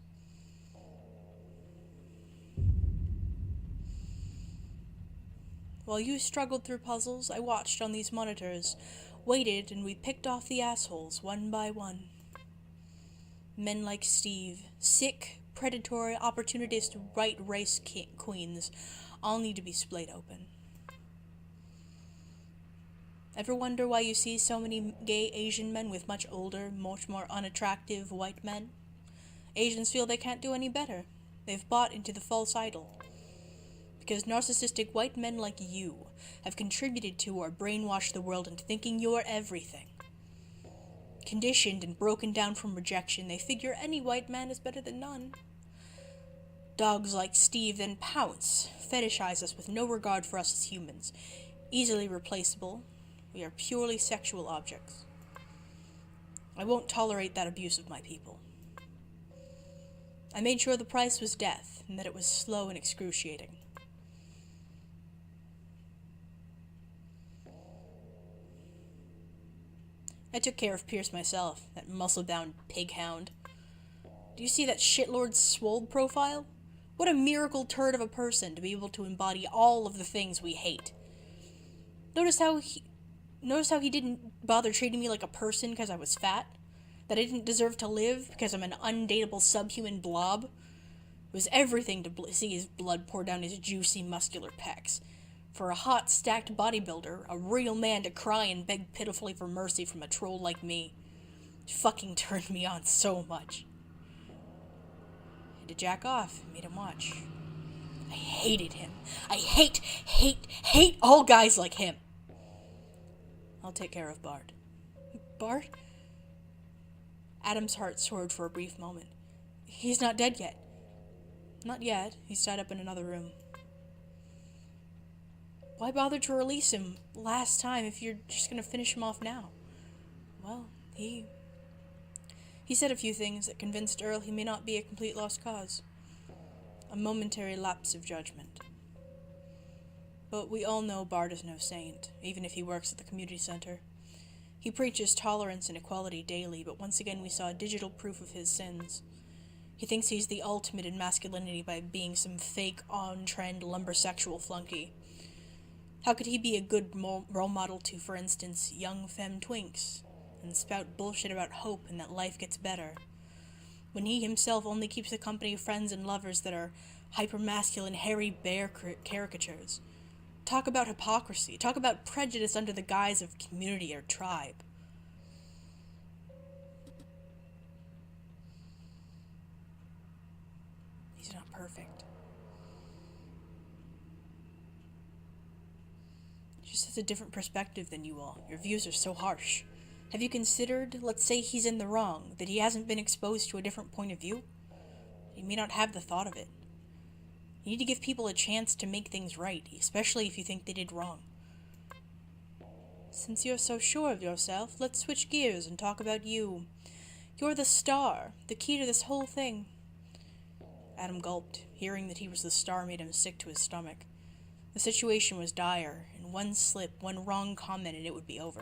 Speaker 1: While you struggled through puzzles, I watched on these monitors, waited, and we picked off the assholes one by one. Men like Steve, sick, predatory, opportunist, white race queens, all need to be splayed open. Ever wonder why you see so many gay Asian men with much older, much more unattractive white men? Asians feel they can't do any better. They've bought into the false idol. Because narcissistic white men like you have contributed to or brainwashed the world into thinking you're everything. Conditioned and broken down from rejection, they figure any white man is better than none. Dogs like Steve then pounce, fetishize us with no regard for us as humans. Easily replaceable, we are purely sexual objects. I won't tolerate that abuse of my people. I made sure the price was death, and that it was slow and excruciating. I took care of Pierce myself, that muscle-bound pig-hound. Do you see that shitlord's swole profile? What a miracle turd of a person to be able to embody all of the things we hate. Notice how he didn't bother treating me like a person because I was fat? That I didn't deserve to live because I'm an undateable subhuman blob? It was everything to see his blood pour down his juicy, muscular pecs. For a hot, stacked bodybuilder, a real man to cry and beg pitifully for mercy from a troll like me. It fucking turned me on so much. I had to jack off and made him watch. I hated him. I hate all guys like him. I'll take care of Bart. Bart? Adam's heart soared for a brief moment. He's not dead yet. Not yet. He's tied up in another room. Why bother to release him last time if you're just gonna finish him off now? Well, he said a few things that convinced Earl he may not be a complete lost cause. A momentary lapse of judgment. But we all know Bart is no saint, even if he works at the community center. He preaches tolerance and equality daily, but once again we saw digital proof of his sins. He thinks he's the ultimate in masculinity by being some fake, on-trend, lumbersexual flunky. How could he be a good role model to, for instance, young femme twinks, and spout bullshit about hope and that life gets better, when he himself only keeps the company of friends and lovers that are hyper-masculine, hairy bear caricatures? Talk about hypocrisy. Talk about prejudice under the guise of community or tribe. He's not perfect. He just has a different perspective than you all. Your views are so harsh. Have you considered, let's say he's in the wrong, that he hasn't been exposed to a different point of view? He may not have the thought of it. You need to give people a chance to make things right, especially if you think they did wrong. Since you're so sure of yourself, let's switch gears and talk about you. You're the star, the key to this whole thing. Adam gulped. Hearing that he was the star made him sick to his stomach. The situation was dire, and one slip, one wrong comment, and it would be over.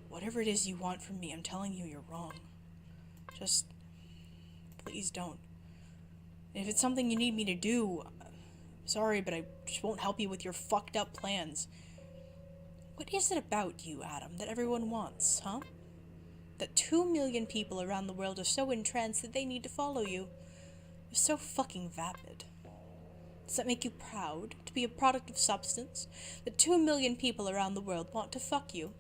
Speaker 1: Whatever it is you want from me, I'm telling you you're wrong. Just, please don't. And if it's something you need me to do, sorry, but I just won't help you with your fucked up plans. What is it about you, Adam, that everyone wants, huh? That 2 million people around the world are so entranced that they need to follow you. You're so fucking vapid. Does that make you proud to be a product of substance? That 2 million people around the world want to fuck you?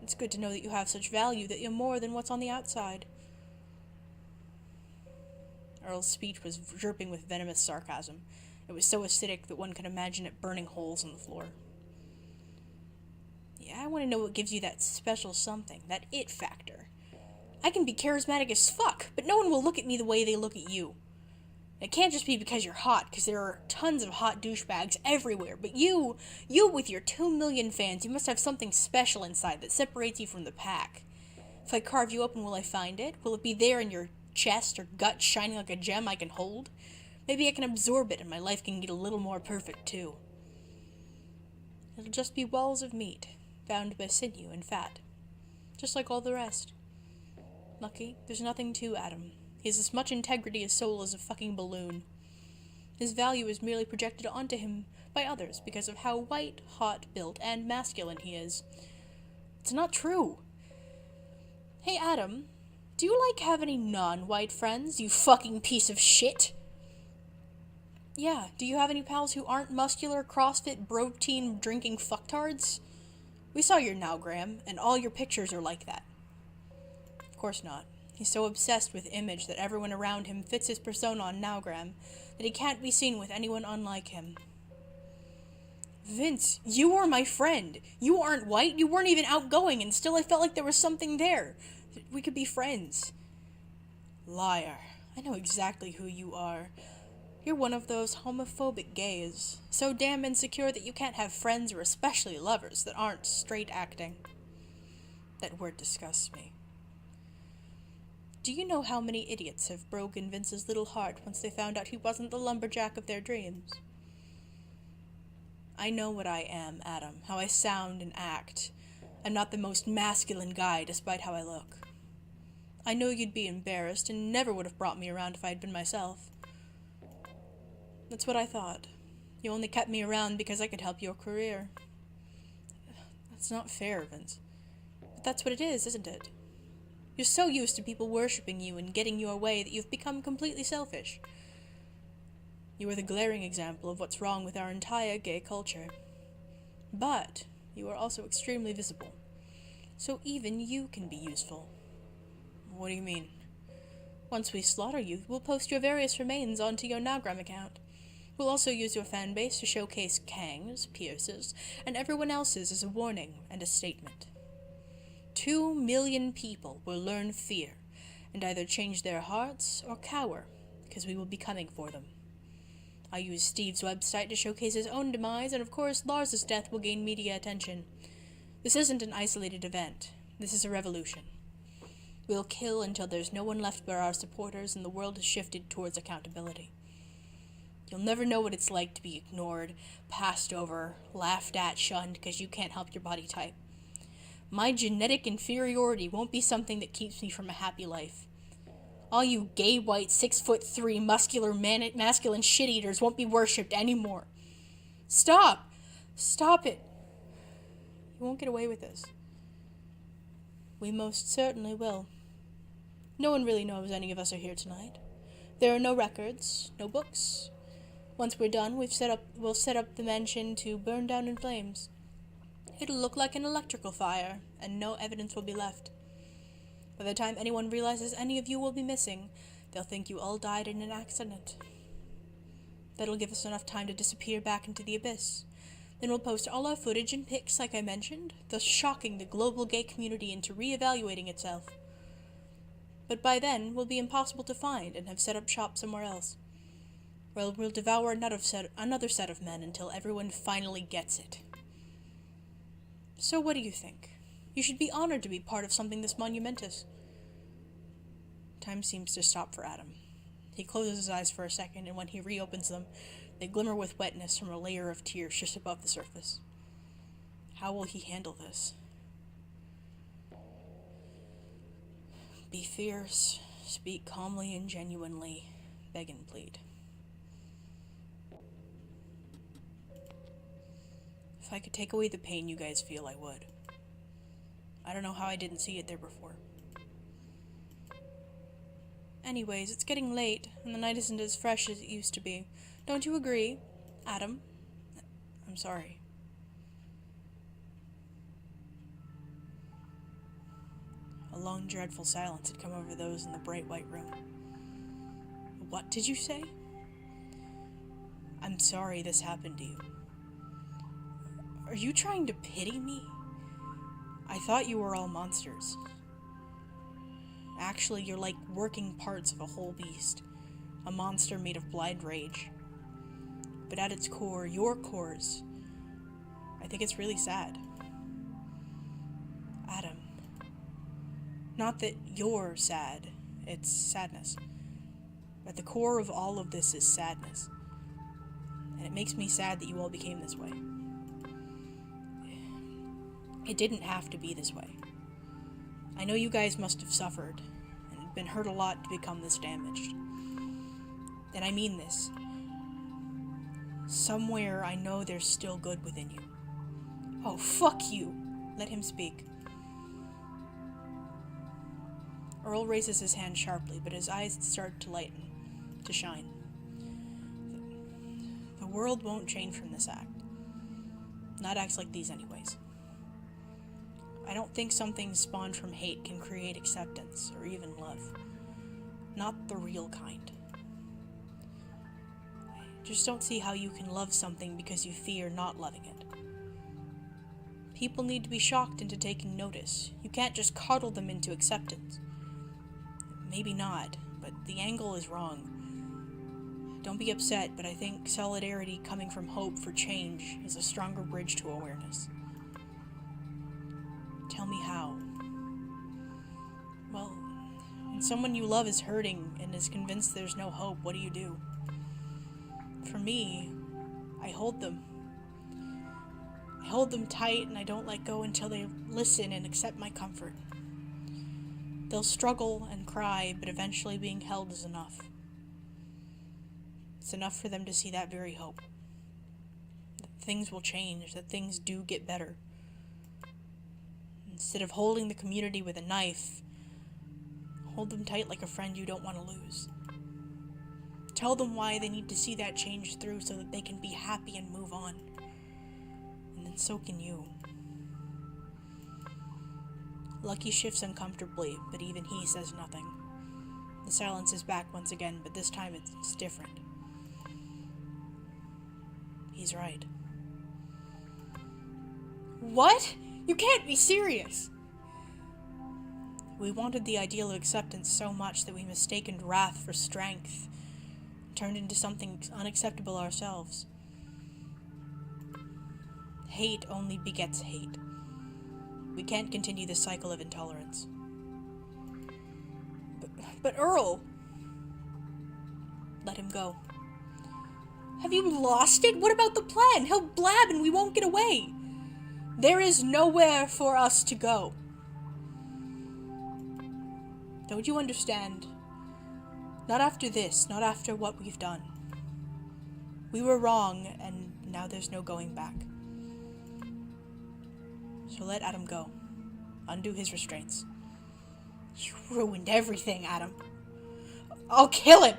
Speaker 1: It's good to know that you have such value, that you're more than what's on the outside. Earl's speech was dripping with venomous sarcasm. It was so acidic that one could imagine it burning holes in the floor. Yeah, I want to know what gives you that special something, that it factor. I can be charismatic as fuck, but no one will look at me the way they look at you. It can't just be because you're hot, because there are tons of hot douchebags everywhere, but you with your 2 million fans, you must have something special inside that separates you from the pack. If I carve you open, will I find it? Will it be there in your chest or gut shining like a gem I can hold? Maybe I can absorb it and my life can get a little more perfect too. It'll just be walls of meat, bound by sinew and fat. Just like all the rest. Lucky, there's nothing to Adam. He has as much integrity as soul as a fucking balloon. His value is merely projected onto him by others because of how white, hot, built, and masculine he is. It's not true. Hey, Adam, do you have any non-white friends, you fucking piece of shit? Yeah, do you have any pals who aren't muscular, CrossFit, bro-teen, drinking fucktards? We saw your Nowgram, and all your pictures are like that. Of course not. He's so obsessed with image that everyone around him fits his persona on Nowgram that he can't be seen with anyone unlike him. Vince, you were my friend. You aren't white, you weren't even outgoing, and still I felt like there was something there. We could be friends. Liar. I know exactly who you are. You're one of those homophobic gays, so damn insecure that you can't have friends or especially lovers that aren't straight acting. That word disgusts me. Do you know how many idiots have broken Vince's little heart once they found out he wasn't the lumberjack of their dreams? I know what I am, Adam, how I sound and act. I'm not the most masculine guy, despite how I look. I know you'd be embarrassed and never would have brought me around if I'd been myself. That's what I thought. You only kept me around because I could help your career. That's not fair, Vince. But that's what it is, isn't it? You're so used to people worshipping you and getting your way that you've become completely selfish. You are the glaring example of what's wrong with our entire gay culture. But you are also extremely visible. So even you can be useful. What do you mean? Once we slaughter you, we'll post your various remains onto your Nowgram account. We'll also use your fanbase to showcase Kang's, Pierce's, and everyone else's as a warning and a statement. 2 million people will learn fear, and either change their hearts or cower, because we will be coming for them. I use Steve's website to showcase his own demise, and of course Lars's death will gain media attention. This isn't an isolated event. This is a revolution. We'll kill until there's no one left but our supporters, and the world has shifted towards accountability. You'll never know what it's like to be ignored, passed over, laughed at, shunned, because you can't help your body type. My genetic inferiority won't be something that keeps me from a happy life. All you gay, white, 6'3", muscular, masculine shit-eaters won't be worshipped anymore. Stop! Stop it! You won't get away with this. We most certainly will. No one really knows any of us are here tonight. There are no records, no books. Once we're done, we'll set up the mansion to burn down in flames. It'll look like an electrical fire, and no evidence will be left. By the time anyone realizes any of you will be missing, they'll think you all died in an accident. That'll give us enough time to disappear back into the abyss. Then we'll post all our footage and pics, like I mentioned, thus shocking the global gay community into re-evaluating itself. But by then, we'll be impossible to find and have set up shop somewhere else. Well, we'll devour another set of men until everyone finally gets it. So what do you think? You should be honored to be part of something this monumentous. Time seems to stop for Adam. He closes his eyes for a second, and when he reopens them, they glimmer with wetness from a layer of tears just above the surface. How will he handle this? Be fierce, speak calmly and genuinely, beg and plead. If I could take away the pain you guys feel, I would. I don't know how I didn't see it there before. Anyways, it's getting late, and the night isn't as fresh as it used to be. Don't you agree, Adam? I'm sorry. A long, dreadful silence had come over those in the bright white room. What did you say? I'm sorry this happened to you. Are you trying to pity me? I thought you were all monsters. Actually, you're like working parts of a whole beast. A monster made of blind rage. But at its core, your cores, I think it's really sad. Adam. Not that you're sad, it's sadness. At the core of all of this is sadness. And it makes me sad that you all became this way. It didn't have to be this way. I know you guys must have suffered and been hurt a lot to become this damaged. And I mean this. Somewhere I know there's still good within you. Oh, fuck you! Let him speak. Earl raises his hand sharply, but his eyes start to lighten, to shine. The world won't change from this act. Not acts like these anyways. I don't think something spawned from hate can create acceptance, or even love. Not the real kind. I just don't see how you can love something because you fear not loving it. People need to be shocked into taking notice. You can't just coddle them into acceptance. Maybe not, but the angle is wrong. Don't be upset, but I think solidarity coming from hope for change is a stronger bridge to awareness. Tell me how. Well, when someone you love is hurting and is convinced there's no hope, what do you do? For me, I hold them. I hold them tight and I don't let go until they listen and accept my comfort. They'll struggle and cry, but eventually being held is enough. It's enough for them to see that very hope. That things will change, that things do get better. Instead of holding the community with a knife, hold them tight like a friend you don't want to lose. Tell them why they need to see that change through so that they can be happy and move on. And then so can you. Lucky shifts uncomfortably, but even he says nothing. The silence is back once again, but this time it's different. He's right. What? You can't be serious! We wanted the ideal of acceptance so much that we mistaken wrath for strength, turned into something unacceptable ourselves. Hate only begets hate. We can't continue this cycle of intolerance. But Earl! Let him go. Have you lost it? What about the plan? He'll blab and we won't get away. There is nowhere for us to go. Don't you understand? Not after this, not after what we've done. We were wrong, and now there's no going back. So let Adam go. Undo his restraints. You ruined everything, Adam. I'll kill him!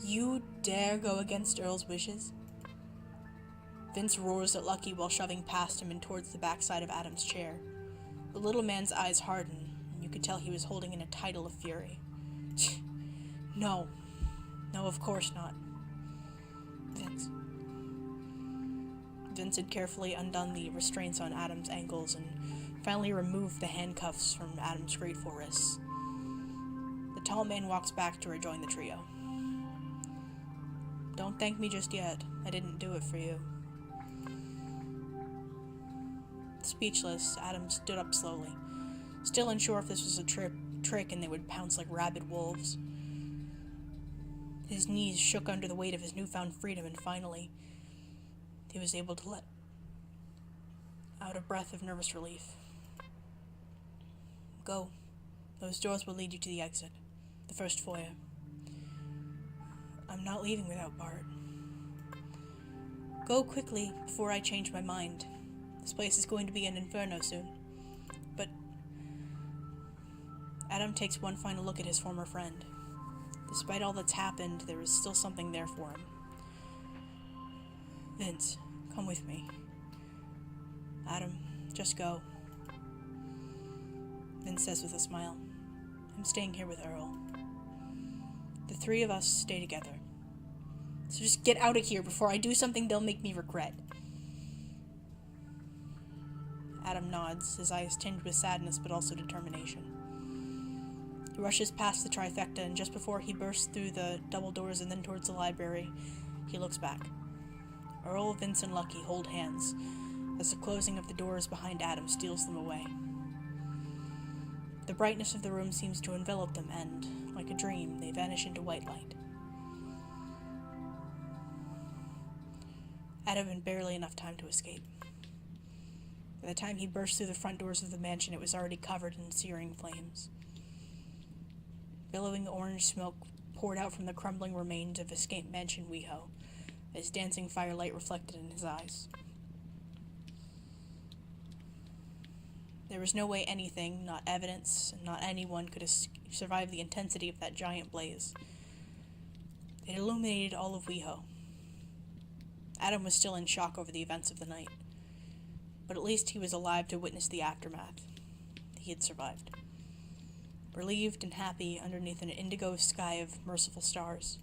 Speaker 1: You dare go against Earl's wishes? Vince roars at Lucky while shoving past him and towards the backside of Adam's chair. The little man's eyes harden, and you could tell he was holding in a tidal of fury. No. No, of course not. Vince. Vince had carefully undone the restraints on Adam's ankles and finally removed the handcuffs from Adam's grateful wrists. The tall man walks back to rejoin the trio. Don't thank me just yet. I didn't do it for you. Speechless, Adam stood up slowly, still unsure if this was a trick and they would pounce like rabid wolves. His knees shook under the weight of his newfound freedom, and finally, he was able to let out a breath of nervous relief. Go. Those doors will lead you to the exit. The first foyer. I'm not leaving without Bart. Go quickly before I change my mind. This place is going to be an inferno soon. But Adam takes one final look at his former friend. Despite all that's happened, there is still something there for him. Vince, come with me. Adam, just go. Vince says with a smile, I'm staying here with Earl. The three of us stay together. So just get out of here before I do something they'll make me regret. Adam nods, his eyes tinged with sadness but also determination. He rushes past the trifecta, and just before he bursts through the double doors and then towards the library, he looks back. Earl, Vince, and Lucky hold hands as the closing of the doors behind Adam steals them away. The brightness of the room seems to envelop them, and, like a dream, they vanish into white light. Adam had barely enough time to escape. By the time he burst through the front doors of the mansion, it was already covered in searing flames. Billowing orange smoke poured out from the crumbling remains of escaped mansion WeHo, as dancing firelight reflected in his eyes. There was no way anything, not evidence, not anyone, could survive the intensity of that giant blaze. It illuminated all of WeHo. Adam was still in shock over the events of the night, but at least he was alive to witness the aftermath. He had survived. Relieved and happy underneath an indigo sky of merciful stars.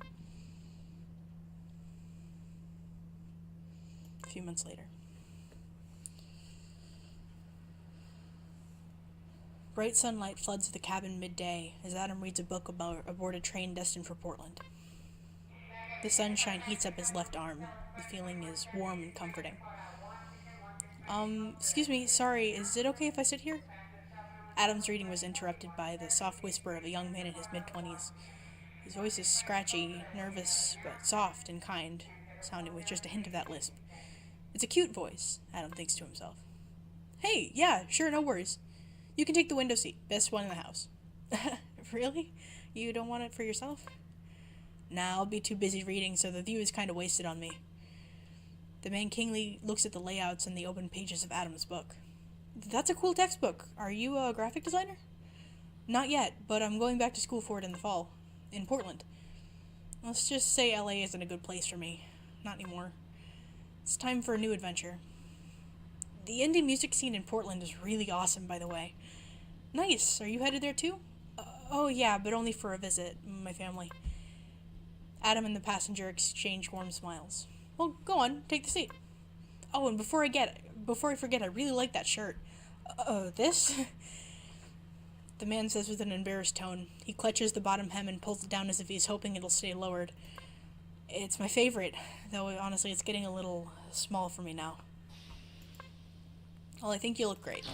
Speaker 1: A few months later. Bright sunlight floods the cabin midday as Adam reads a book aboard a train destined for Portland. The sunshine heats up his left arm. The feeling is warm and comforting. Excuse me, sorry, is it okay if I sit here? Adam's reading was interrupted by the soft whisper of a young man in his mid-20s. His voice is scratchy, nervous, but soft and kind, sounding with just a hint of that lisp. It's a cute voice, Adam thinks to himself. Hey, yeah, sure, no worries. You can take the window seat, best one in the house. Really? You don't want it for yourself? Nah, I'll be too busy reading, so the view is kind of wasted on me. The man keenly looks at the layouts and the open pages of Adam's book. That's a cool textbook. Are you a graphic designer? Not yet, but I'm going back to school for it in the fall. In Portland. Let's just say LA isn't a good place for me. Not anymore. It's time for a new adventure. The indie music scene in Portland is really awesome, by the way. Nice. Are you headed there too? Oh yeah, but only for a visit. My family. Adam and the passenger exchange warm smiles. Well, go on. Take the seat. Oh, and before I forget, I really like that shirt. This? The man says with an embarrassed tone. He clutches the bottom hem and pulls it down as if he's hoping it'll stay lowered. It's my favorite, though honestly it's getting a little small for me now. Well, I think you look great,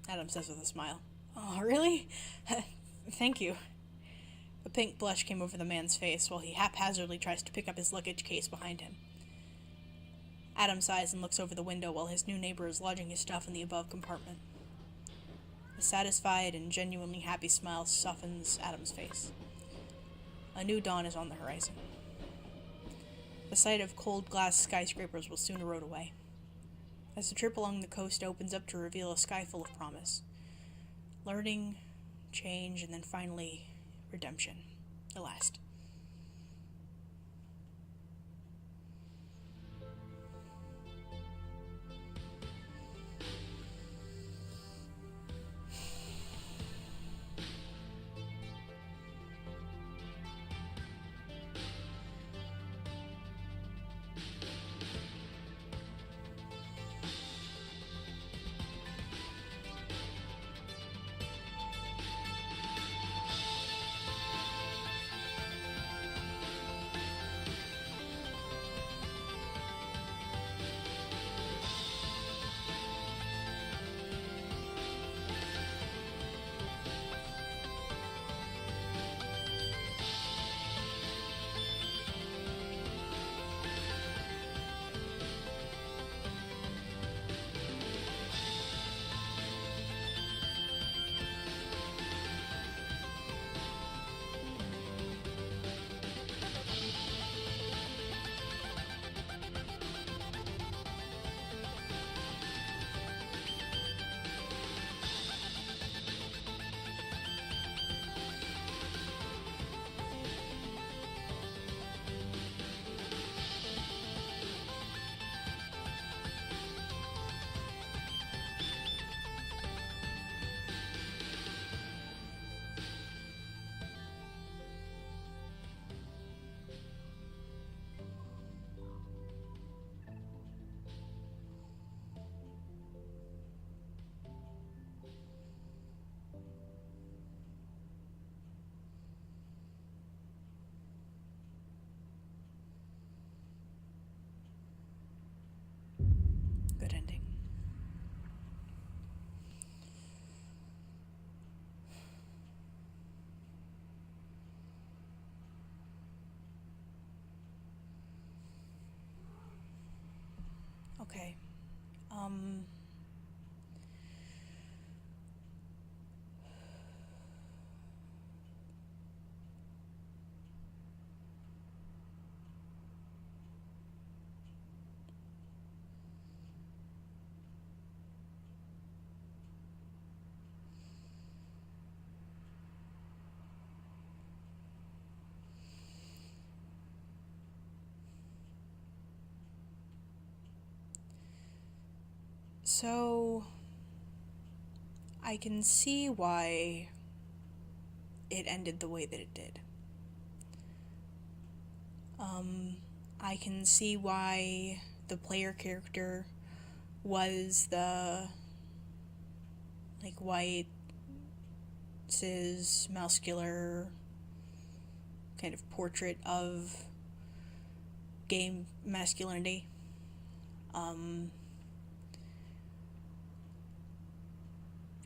Speaker 1: Adam says with a smile. Oh, really? Thank you. A pink blush came over the man's face while he haphazardly tries to pick up his luggage case behind him. Adam sighs and looks over the window while his new neighbor is lodging his stuff in the above compartment. A satisfied and genuinely happy smile softens Adam's face. A new dawn is on the horizon. The sight of cold glass skyscrapers will soon erode away, as the trip along the coast opens up to reveal a sky full of promise. Learning, change, and then finally, redemption. The last. So, I can see why it ended the way that it did. I can see why the player character was the, like, white, cis, muscular kind of portrait of gay masculinity.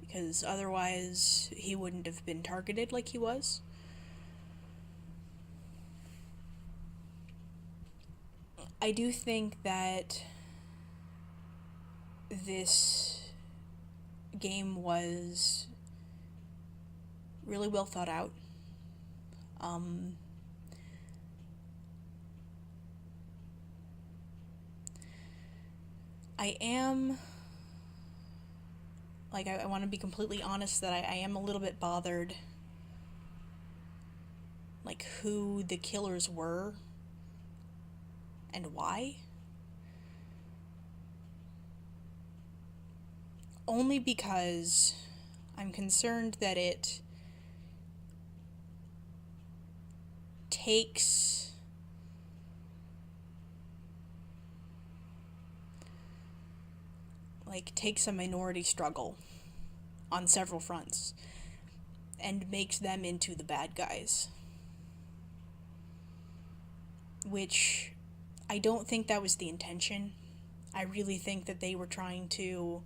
Speaker 1: Because otherwise he wouldn't have been targeted like he was. I do think that this game was really well thought out. I am, like, I want to be completely honest that I am a little bit bothered, like, who the killers were and why. Only because I'm concerned that it takes a minority struggle on several fronts and makes them into the bad guys. Which I don't think that was the intention. I really think that they were trying to,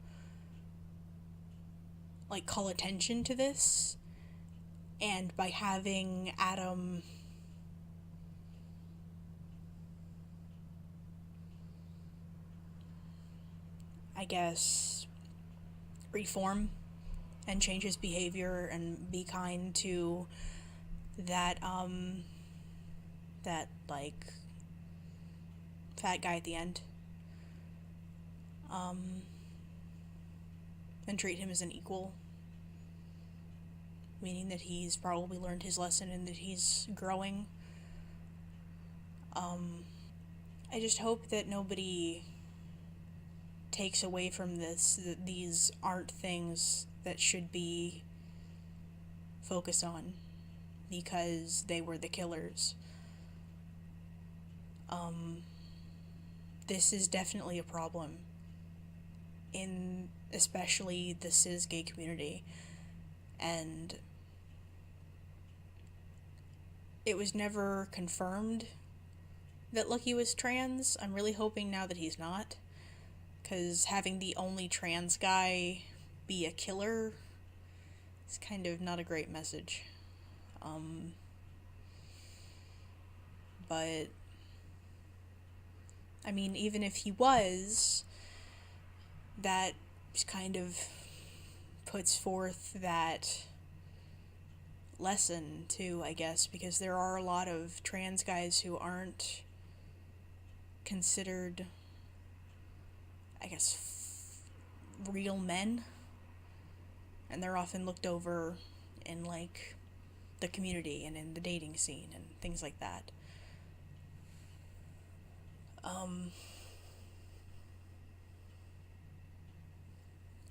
Speaker 1: like, call attention to this, and by having Adam I guess reform and change his behavior and be kind to that like fat guy at the end, and treat him as an equal, meaning that he's probably learned his lesson and that he's growing. I just hope that nobody takes away from this that these aren't things that should be focused on because they were the killers. This is definitely a problem in especially the cis gay community, and it was never confirmed that Lucky was trans. I'm really hoping now that he's not, because having the only trans guy be a killer is kind of not a great message. But I mean, even if he was, that kind of puts forth that lesson too, I guess, because there are a lot of trans guys who aren't considered, I guess, real men, and they're often looked over in, like, the community and in the dating scene and things like that.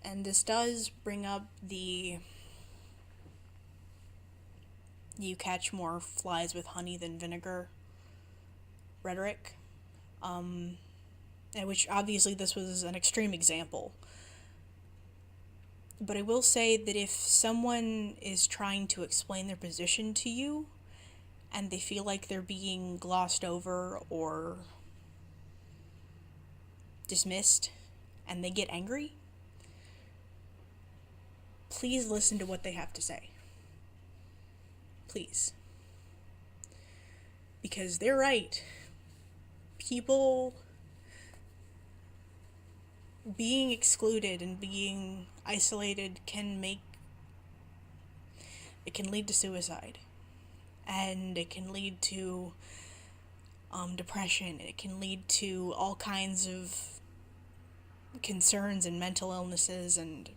Speaker 1: And this does bring up the you catch more flies with honey than vinegar rhetoric, and which obviously this was an extreme example. But I will say that if someone is trying to explain their position to you and they feel like they're being glossed over or dismissed and they get angry, please listen to what they have to say. Please. Because they're right. People being excluded and being isolated can lead to suicide. And it can lead to depression. It can lead to all kinds of concerns and mental illnesses, and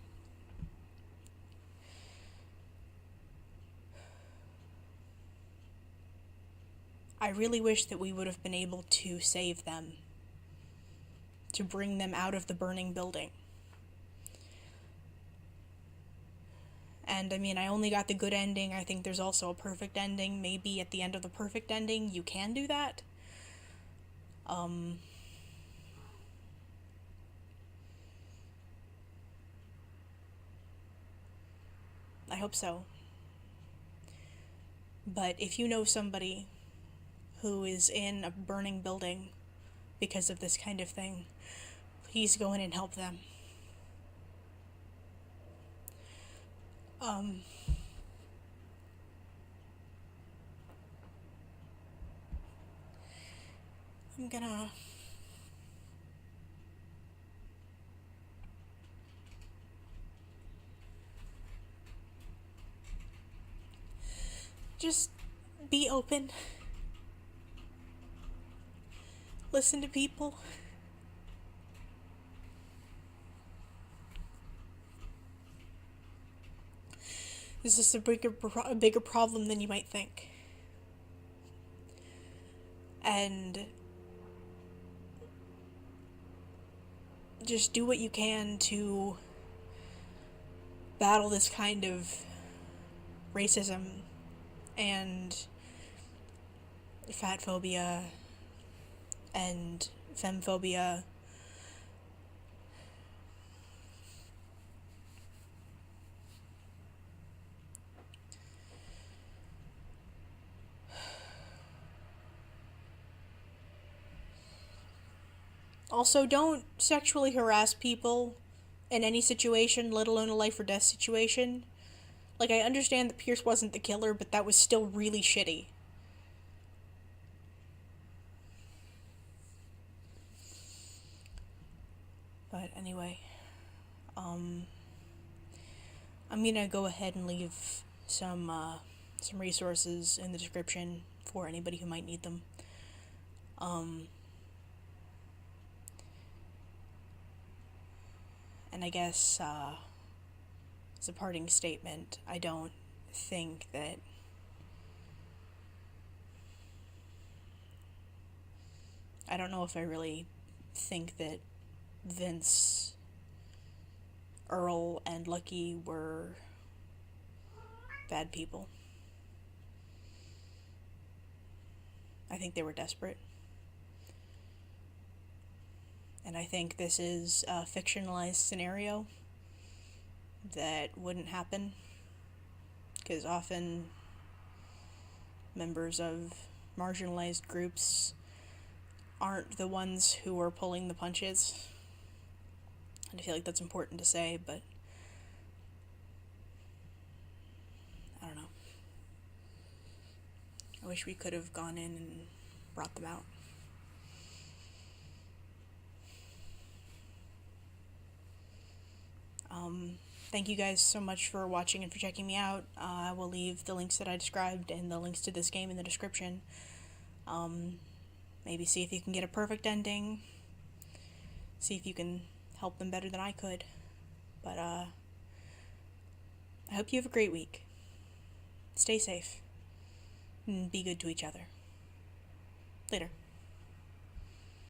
Speaker 1: I really wish that we would have been able to save them, to bring them out of the burning building. And I mean, I only got the good ending. I think there's also a perfect ending. Maybe at the end of the perfect ending, you can do that. I hope so. But if you know somebody who is in a burning building because of this kind of thing, please go in and help them. I'm gonna just be open. Listen to people. This is a bigger problem than you might think. And just do what you can to battle this kind of racism and fat phobia and femphobia. Also, don't sexually harass people in any situation, let alone a life or death situation. Like, I understand that Pierce wasn't the killer, but that was still really shitty. But anyway, I'm gonna go ahead and leave some resources in the description for anybody who might need them. And I guess, as a parting statement, I don't think that I don't know if I really think that Vince, Earl, and Lucky were bad people. I think they were desperate. And I think this is a fictionalized scenario that wouldn't happen, because often members of marginalized groups aren't the ones who are pulling the punches. And I feel like that's important to say, but I don't know. I wish we could have gone in and brought them out. Thank you guys so much for watching and for checking me out. I will leave the links that I described and the links to this game in the description. Maybe see if you can get a perfect ending. See if you can help them better than I could. But, I hope you have a great week. Stay safe. And be good to each other. Later.